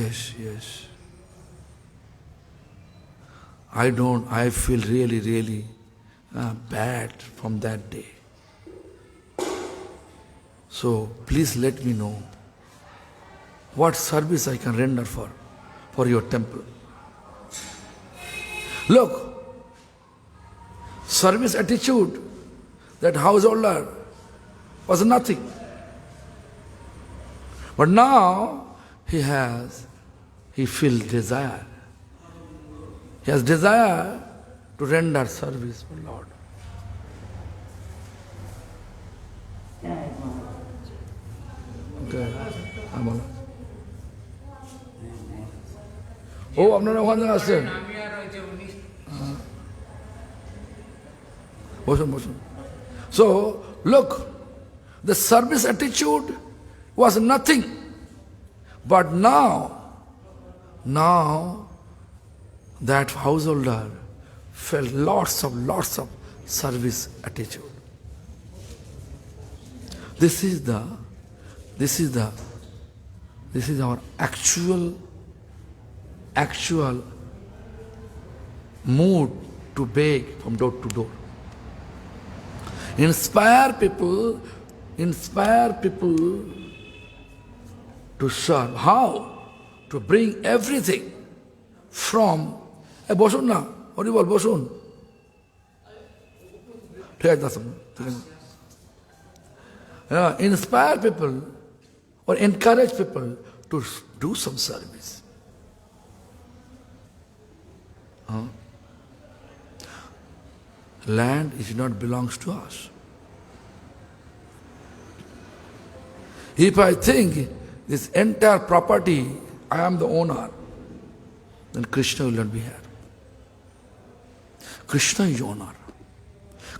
I feel really bad from that day. So please let me know what service I can render for your temple. Look, service attitude, that householder was nothing. But now he feels desire. He has desire to render service for Lord. Okay. Oh, আপনারা ওখানে আসছেন? বসুন. So, look, the service attitude was nothing. But now that householder felt lots of service attitude. This is our actual mood to beg from door to door. Inspire people to serve. How? To bring everything from বসুন না, হরি বল বসুন। ঠিক আছে, inspire people or encourage people to do some service. Land is not belongs to us. If I think this entire property, I am the owner, then Krishna will not be here. Krishna is owner.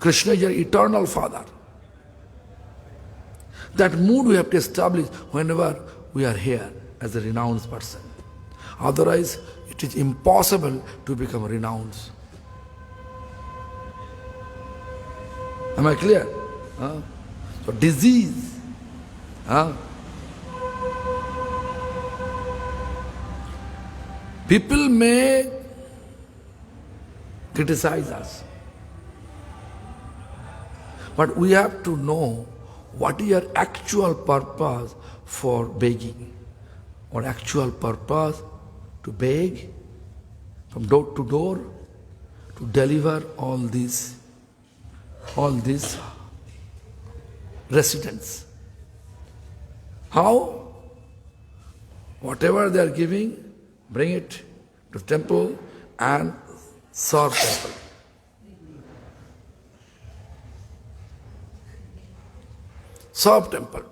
Krishna is your eternal Father. That mood we have to establish whenever we are here as a renounced person. Otherwise, it is impossible to become renounced. Am I clear? So disease. People may criticize us, but we have to know what is your actual purpose for begging, or actual purpose to beg from door to door, to deliver all these residents. How? Whatever they are giving, bring it to temple and serve temple. Serve temple.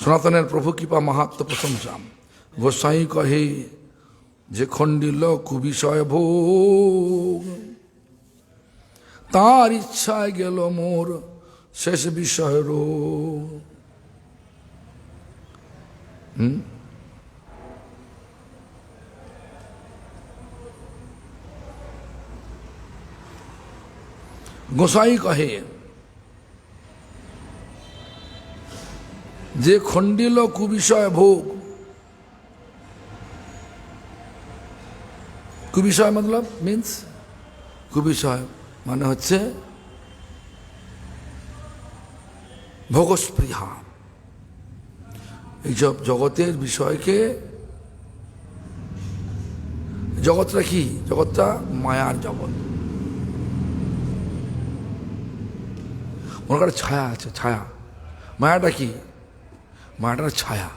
সনাতনের প্রভু কৃপা মাহাত্ম্য প্রশংসাম গোসাই কহে যে খণ্ডিল কুবিষয় ভোগ তার ইচ্ছায় গেল মোর শেষ বিষয় রোগ। গোসাই কহে যে খণ্ডিল কুবিষয় ভোগ। কুবিষয় মতলব মিন্স, কুবিষয় মানে হচ্ছে ভোগস্পৃহা। এইসব জগতের বিষয়কে জগৎটা কি? জগৎটা মায়ার জগৎ। মনে করে ছায়া আছে, ছায়া। মায়াটা কি? মায়াটা ছায়া।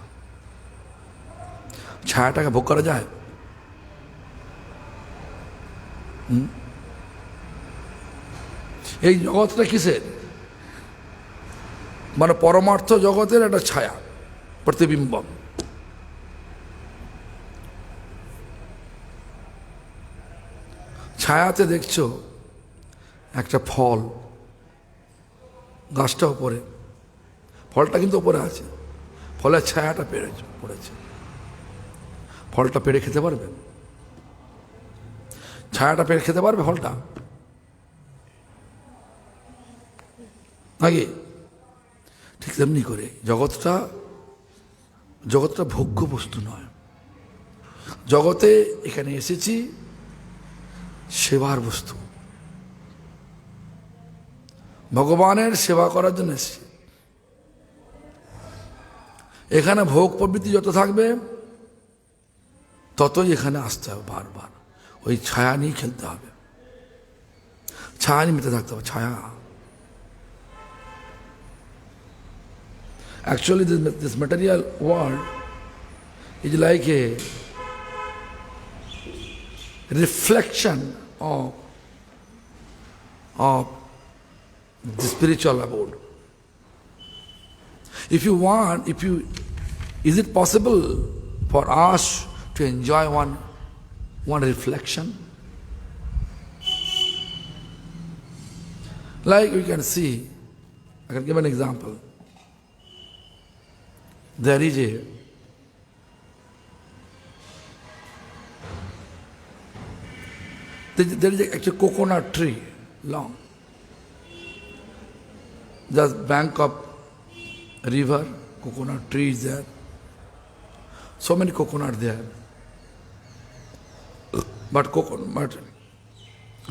ছায়াটাকে ভোগ করা যায়? এই জগৎটা কিসের? মানে পরমার্থ জগতের একটা ছায়া, প্রতিবিম্ব। ছায়াতে দেখছো একটা ফল, গাছটা উপরে, ফলটা কিন্তু উপরে আছে, ফলের ছায়াটা পড়েছে। ফলটা পেড়ে খেতে পারবে? ছায়াটা পেড়ে খেতে পারবে ফলটা নাকি? ঠিক তেমনি করে জগৎটা ভোগ্য বস্তু নয়। জগতে এখানে এসেছি সেবার বস্তু, ভগবানের সেবা করার জন্য এসেছি। এখানে ভোগ প্রবৃত্তি যত থাকবে ততই এখানে আসতে হবে বারবার। ওই ছায়া নিয়ে খেলতে হবে, ছায়া নিয়ে মেতে থাকতে হবে। ছায়া actually this material world is like a reflection of the spiritual abode. Is it possible for us to enjoy one reflection? Like we can see, I can give an example. There is a coconut tree, long. Just bank of river, coconut tree is there. So many coconut there. But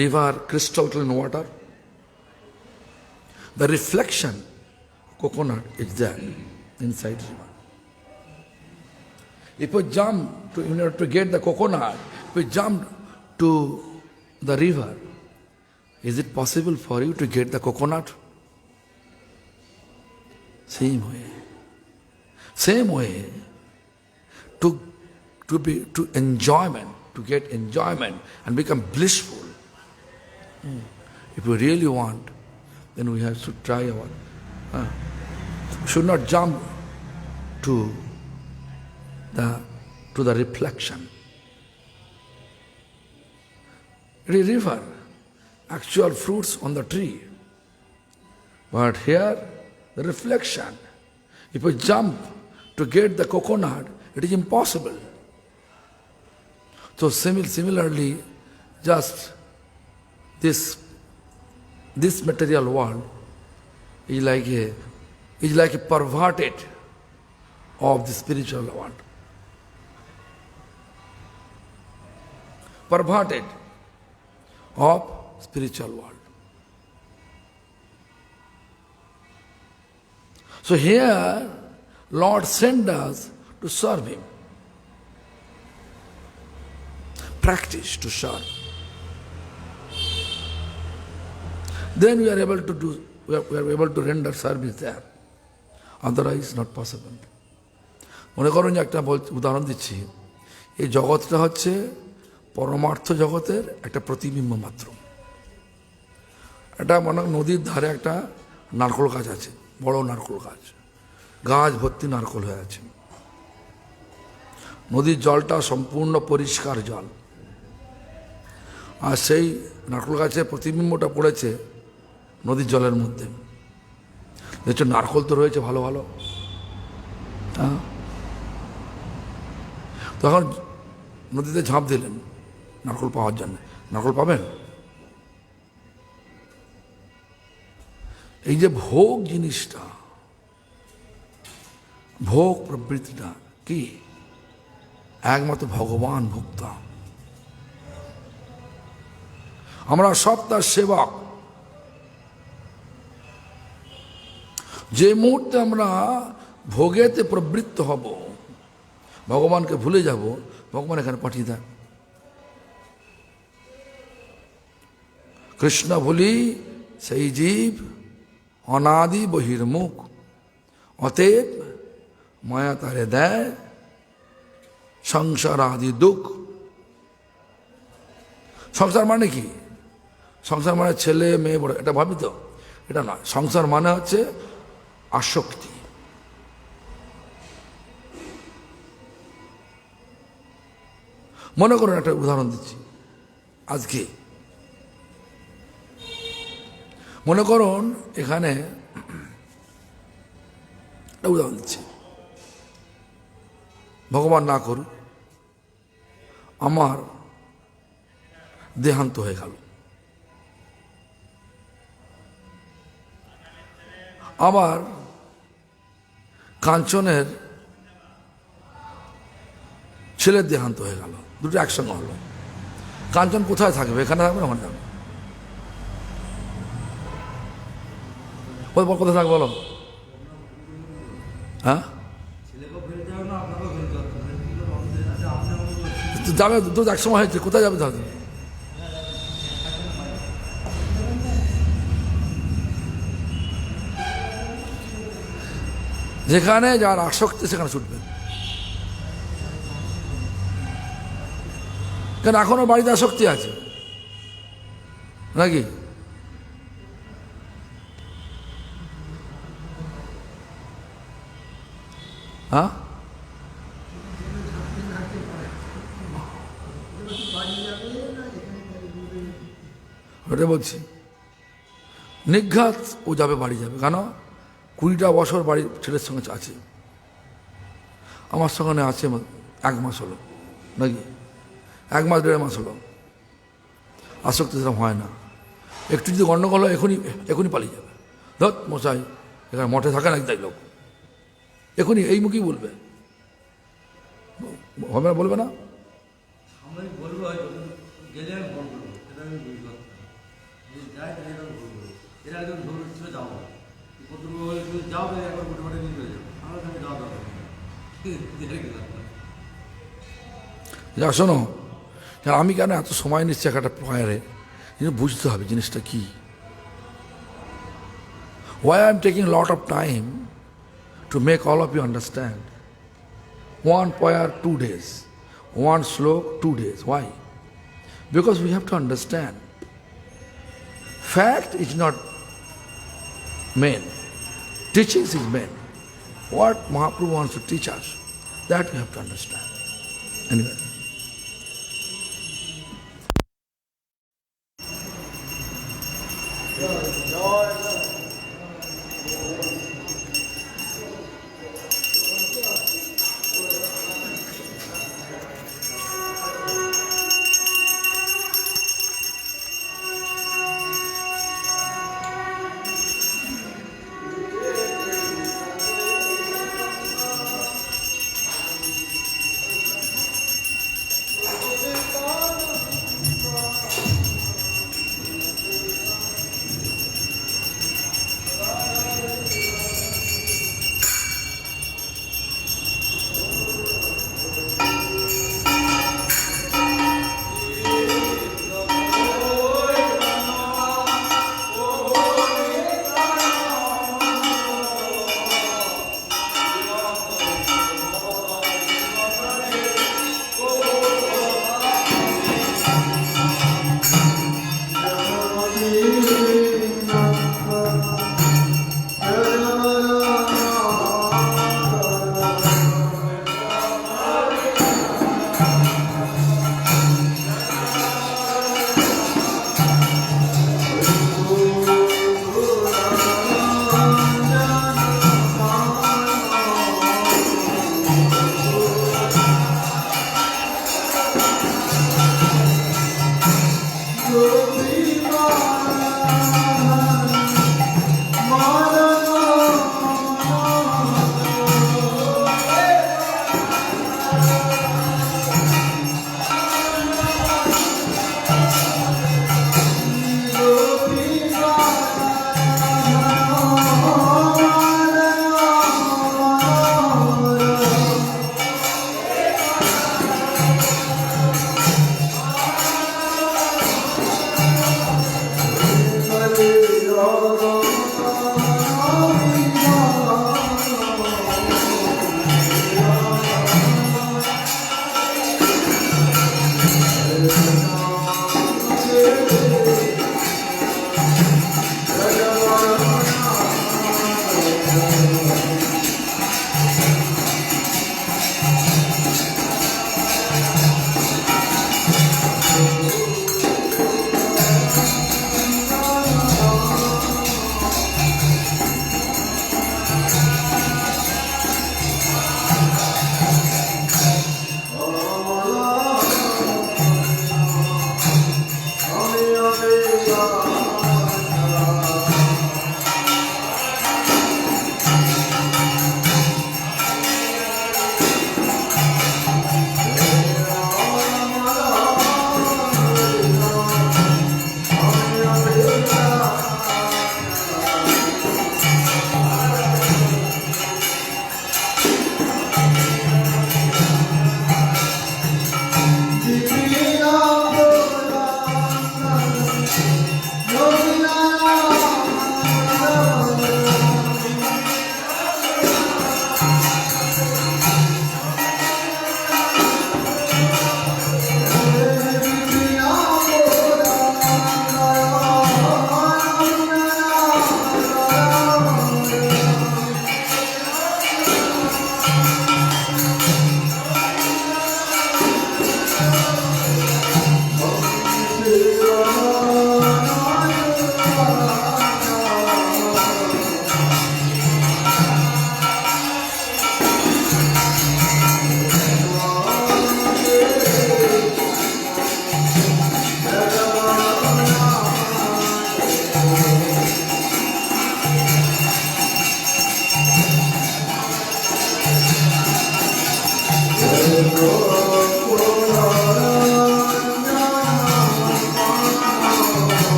river, crystal clean water. The reflection coconut is there inside river. If you jump in order to get the coconut, if you jump to the river, is it possible for you to get the coconut? Same way, to enjoyment, to get enjoyment and become blissful. If we really want, then we have to try our. We should not jump to the reflection. It is river, actual fruits on the tree. But here, the reflection. If you jump to get the coconut, it is impossible. So similarly, just this material world is like a perverted of the spiritual world. Perverted of spiritual world. So here, Lord sent us to serve Him. Practice to serve. Then we are able to render service there. Otherwise, not possible. মনে করুন যে একটা উদাহরণ দিচ্ছি, এই জগৎটা হচ্ছে পরমার্থ জগতের একটা প্রতিবিম্ব মাত্র। এটা মনে নদীর ধারে একটা নারকোল গাছ আছে, বড় নারকোল গাছ, গাছ ভর্তি নারকোল হয়ে আছে। নদীর জলটা সম্পূর্ণ পরিষ্কার জল, আর সেই নারকোল গাছের প্রতিবিম্বটা পড়েছে নদীর জলের মধ্যে। দেখছো নারকোল তো রয়েছে ভালো ভালো, হ্যাঁ। তখন নদীতে ঝাঁপ দিলেন নারকোল পাওয়ার জন্য, নারকোল পাবেন? এই যে ভোগ জিনিসটা, ভোগ প্রবৃত্তিটা কি? একমাত্র ভগবান ভোক্তা, আমরা সব তার সেবক। যে মুহূর্তে আমরা ভোগেতে প্রবৃত্ত হব, ভগবানকে ভুলে যাব, ভগবান এখানে পাঠিয়ে দেন। কৃষ্ণ ভুলি সেই জীব অনাদি বহির্মুখ, অতএব মায়া তারে দেয় সংসার আদি দুঃখ। সংসার মানে কি? সংসার মানে ছেলে মেয়ে বড়, এটা ভাবি তো? এটা নয়। সংসার মানে হচ্ছে আসক্তি। মনে করুন, একটা উদাহরণ দিচ্ছি। আজকে মনে করুন এখানে একটা উদাহরণ দিচ্ছি, ভগবান না করুন আমার দেহান্ত হয়ে গেল, আবার কাঞ্চনের ছেলের দেহান্ত হয়ে গেল, দুটো একসঙ্গে হলো। কাঞ্চন কোথায় থাকবে? এখানে থাকবে না ওখানে থাকবে? কোথায় থাকবে বলো? হ্যাঁ, যাবে, দুটো একসঙ্গে হয়েছে, কোথায় যাবে তাহলে? যেখানে যার আসক্তি সেখানে ছুটবে। কেন এখনো বাড়িতে আসক্তি আছে নাকি? হ্যাঁ, ওটা বলছি। নিঘাত ও যাবে, বাড়ি যাবে। কেন? 20টা বছর বাড়ির ছেলের সঙ্গে আছে, আমার সঙ্গে আছে 1 মাস হলো নাকি, 1 মাস 1.5 মাস হলো। আসক্তি সেরকম হয় না। একটু যদি গণ্ডগোল হয় এখনই পালিয়ে যাবে। ধর মশাই এখানে মঠে থাকে নাকি তাই লোক, এখনই এই মুখেই বলবে, হবে না? বলবে না? যা শোনো, আমি কেন এত সময় নিচ্ছি একটা প্রয়ারে, বুঝতে হবে জিনিসটা কি। Why I am taking a lot of time to make all of you understand. 1 prayer 2 days, 1 slok 2 days. Why? Because we have to understand. Fact is not main. Teachings is main. What Mahaprabhu wants to teach us, that we have to understand. Anyway.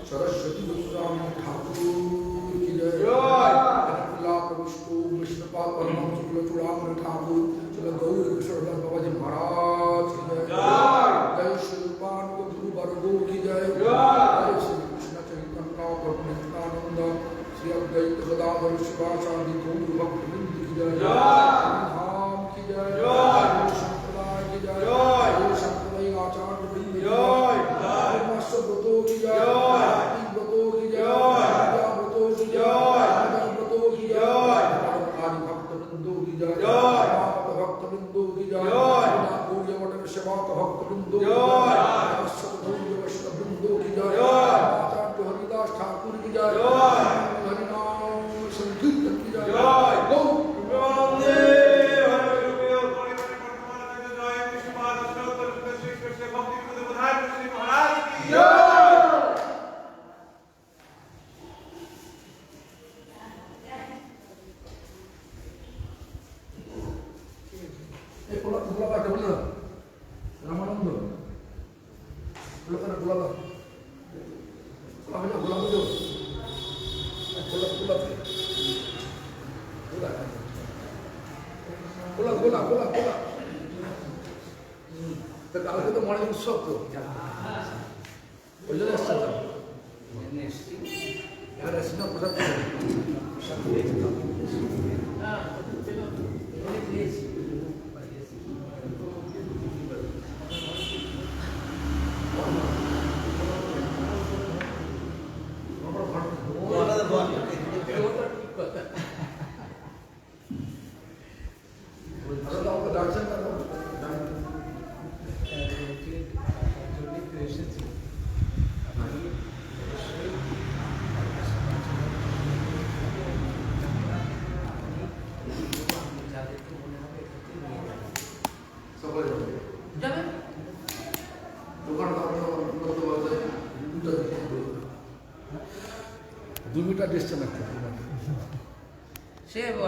Saraswati Goswami Thakur की जय। विष्णुपाल परम शुक्ल चूड़ामणि ठाकुर श्री गौर किशोरदास बाबा जी महाराज की जय। जय श्री रूपानुग गुरु वर्गो की जय। जय श्री कृष्ण चैतन्य प्रभु नित्यानंद श्री अद्वैत गदाधर शिवाचार्य गौर भक्तवृंद की जय। धाम की जय। संप्रदाय की जय। संप्रदाय आचार्य वृंद की जय। व्रतों की जय। व्रतों की जय। व्रतों की जय। व्रतों की जय। भक्त बिंदु की जय। भक्त बिंदु की जय। सेवक भक्त बिंदु की जय। वैष्णव बिंदु की जय। आचार्य हरिदास ठाकुर की जय। हरिनाम संकीर्तन की जय।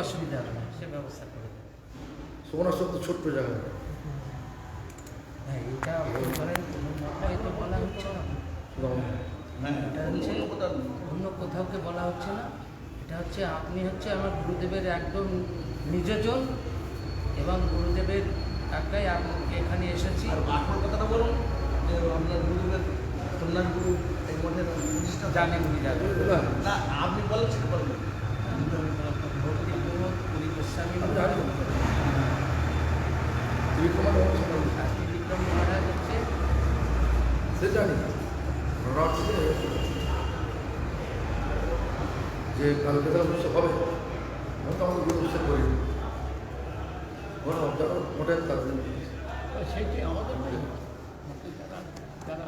অসুবিধা হবে না, সে ব্যবস্থা করে দেবে। সোমনাথ তো ছোট্ট জায়গা। হ্যাঁ, এটা ধরেন তো বলা হচ্ছে না, এটা হচ্ছে অন্য কোথাওকে বলা হচ্ছে না। এটা হচ্ছে আপনি হচ্ছে আমার গুরুদেবের একদম নিজজন এবং গুরুদেবের টাকায় আমি এখানে এসেছি। আর আপনার কথাটা বলুন যে আপনার গুরুদেবের কল্যাণ গুরু এই মঠের প্রতিষ্ঠা জানেন উনি যাবেন না, আপনি বলেন সেটা বলবেন। ভক্তি প্রমোদ পুরী গোস্বামী বিক্রম মহারাজ হচ্ছে সে জানি যে কালকে তারা উৎসব হবে, আমি তো আমাদের গুরু উৎসব করি মোটের তাদের সেইটি আমাদের যারা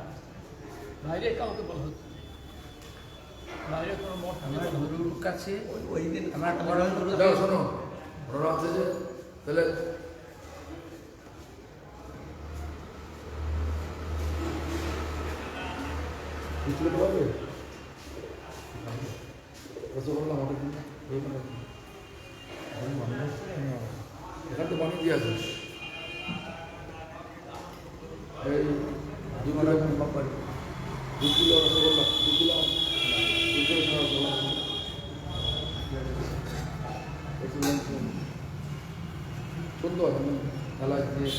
বাইরে কাউকে বলা হচ্ছে, বাইরে কোনো মঠ আমার গুরুর কাছে ওই দিন আমার পরম গুরু দেখো শোনো, ওরা আছে যে তাহলে কিছু করতে পারবে রসগোল্লা আমাদের এখান তো বানিয়ে দিয়ে আছে এই 2 কিলো পারি 2 কিলো রসগোল্লা 2 কিলো রসগোল্লা সুন্দর এলাচ দিয়ে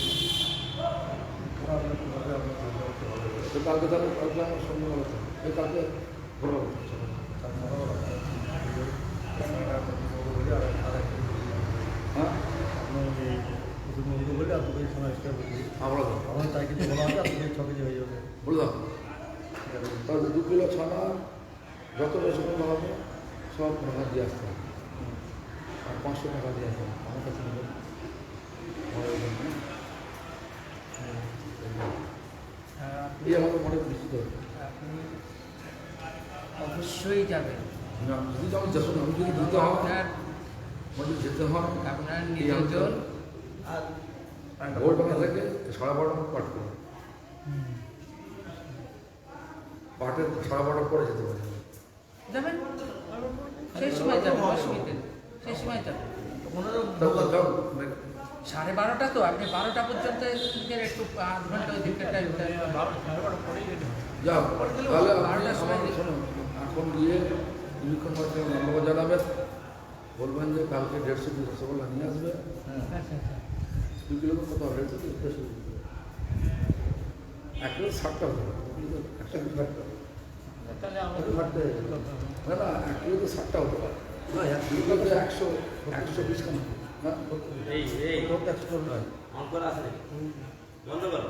কালকে তাহলে কালকে আমার সন্ধ্যাবেলা এই কালকে ঘোরা হ্যাঁ আমরা বলে দাও তাহলে 2 কিলো ছানা যত রসগোল্লা হবে সব টাকা দিয়ে আসতে হবে আর 500 টাকা দিয়ে আসতে হবে আমার কাছে নেবেন এই আমাদের মনে নিশ্চিত আপনি অবশ্যই যাবেন। না যদি যেমন যখন আমি যদি দিতে হয় আপনার আমাদের যেতে হয় আপনার নিজজন আর ভোর বেলা থেকে 12:30 পাঠ করবে পাঠের 12:30 পরে যেতে পারে যাবেন, সেই সময় যাবেন, অসুবিধা নেই, সেই সময় যাবেন। ওনারও তাহলে যাও, 12:30 তো আপনি 12টা পর্যন্ত এদিকে একটু আধ ঘন্টা ওইদিকে টাইম 12:30 পরেই যেতে হবে। যাও তাহলে আপনি 12টার সময় আমার শোনো, এখন গিয়ে ইউনিকন মার্কেট ধন্যবাদ জানাবেন, বলবেন যে কালকে 150 পিস রসগোল্লা নিয়ে আসবে। আচ্ছা আচ্ছা 2 কিলো কত হবে? 1 কিলো 60 টাকা হবে, 2 কিলো 160 টাকা। তাহলে একটু আমাদের ঘাটতে হবে। না না, 1 কিলো তো 60 টাকা হতে পারে। 2 কিলো 100 পিস কেন? হ্যাঁ এই অঙ্কর আছে নাকি বন্ধ করো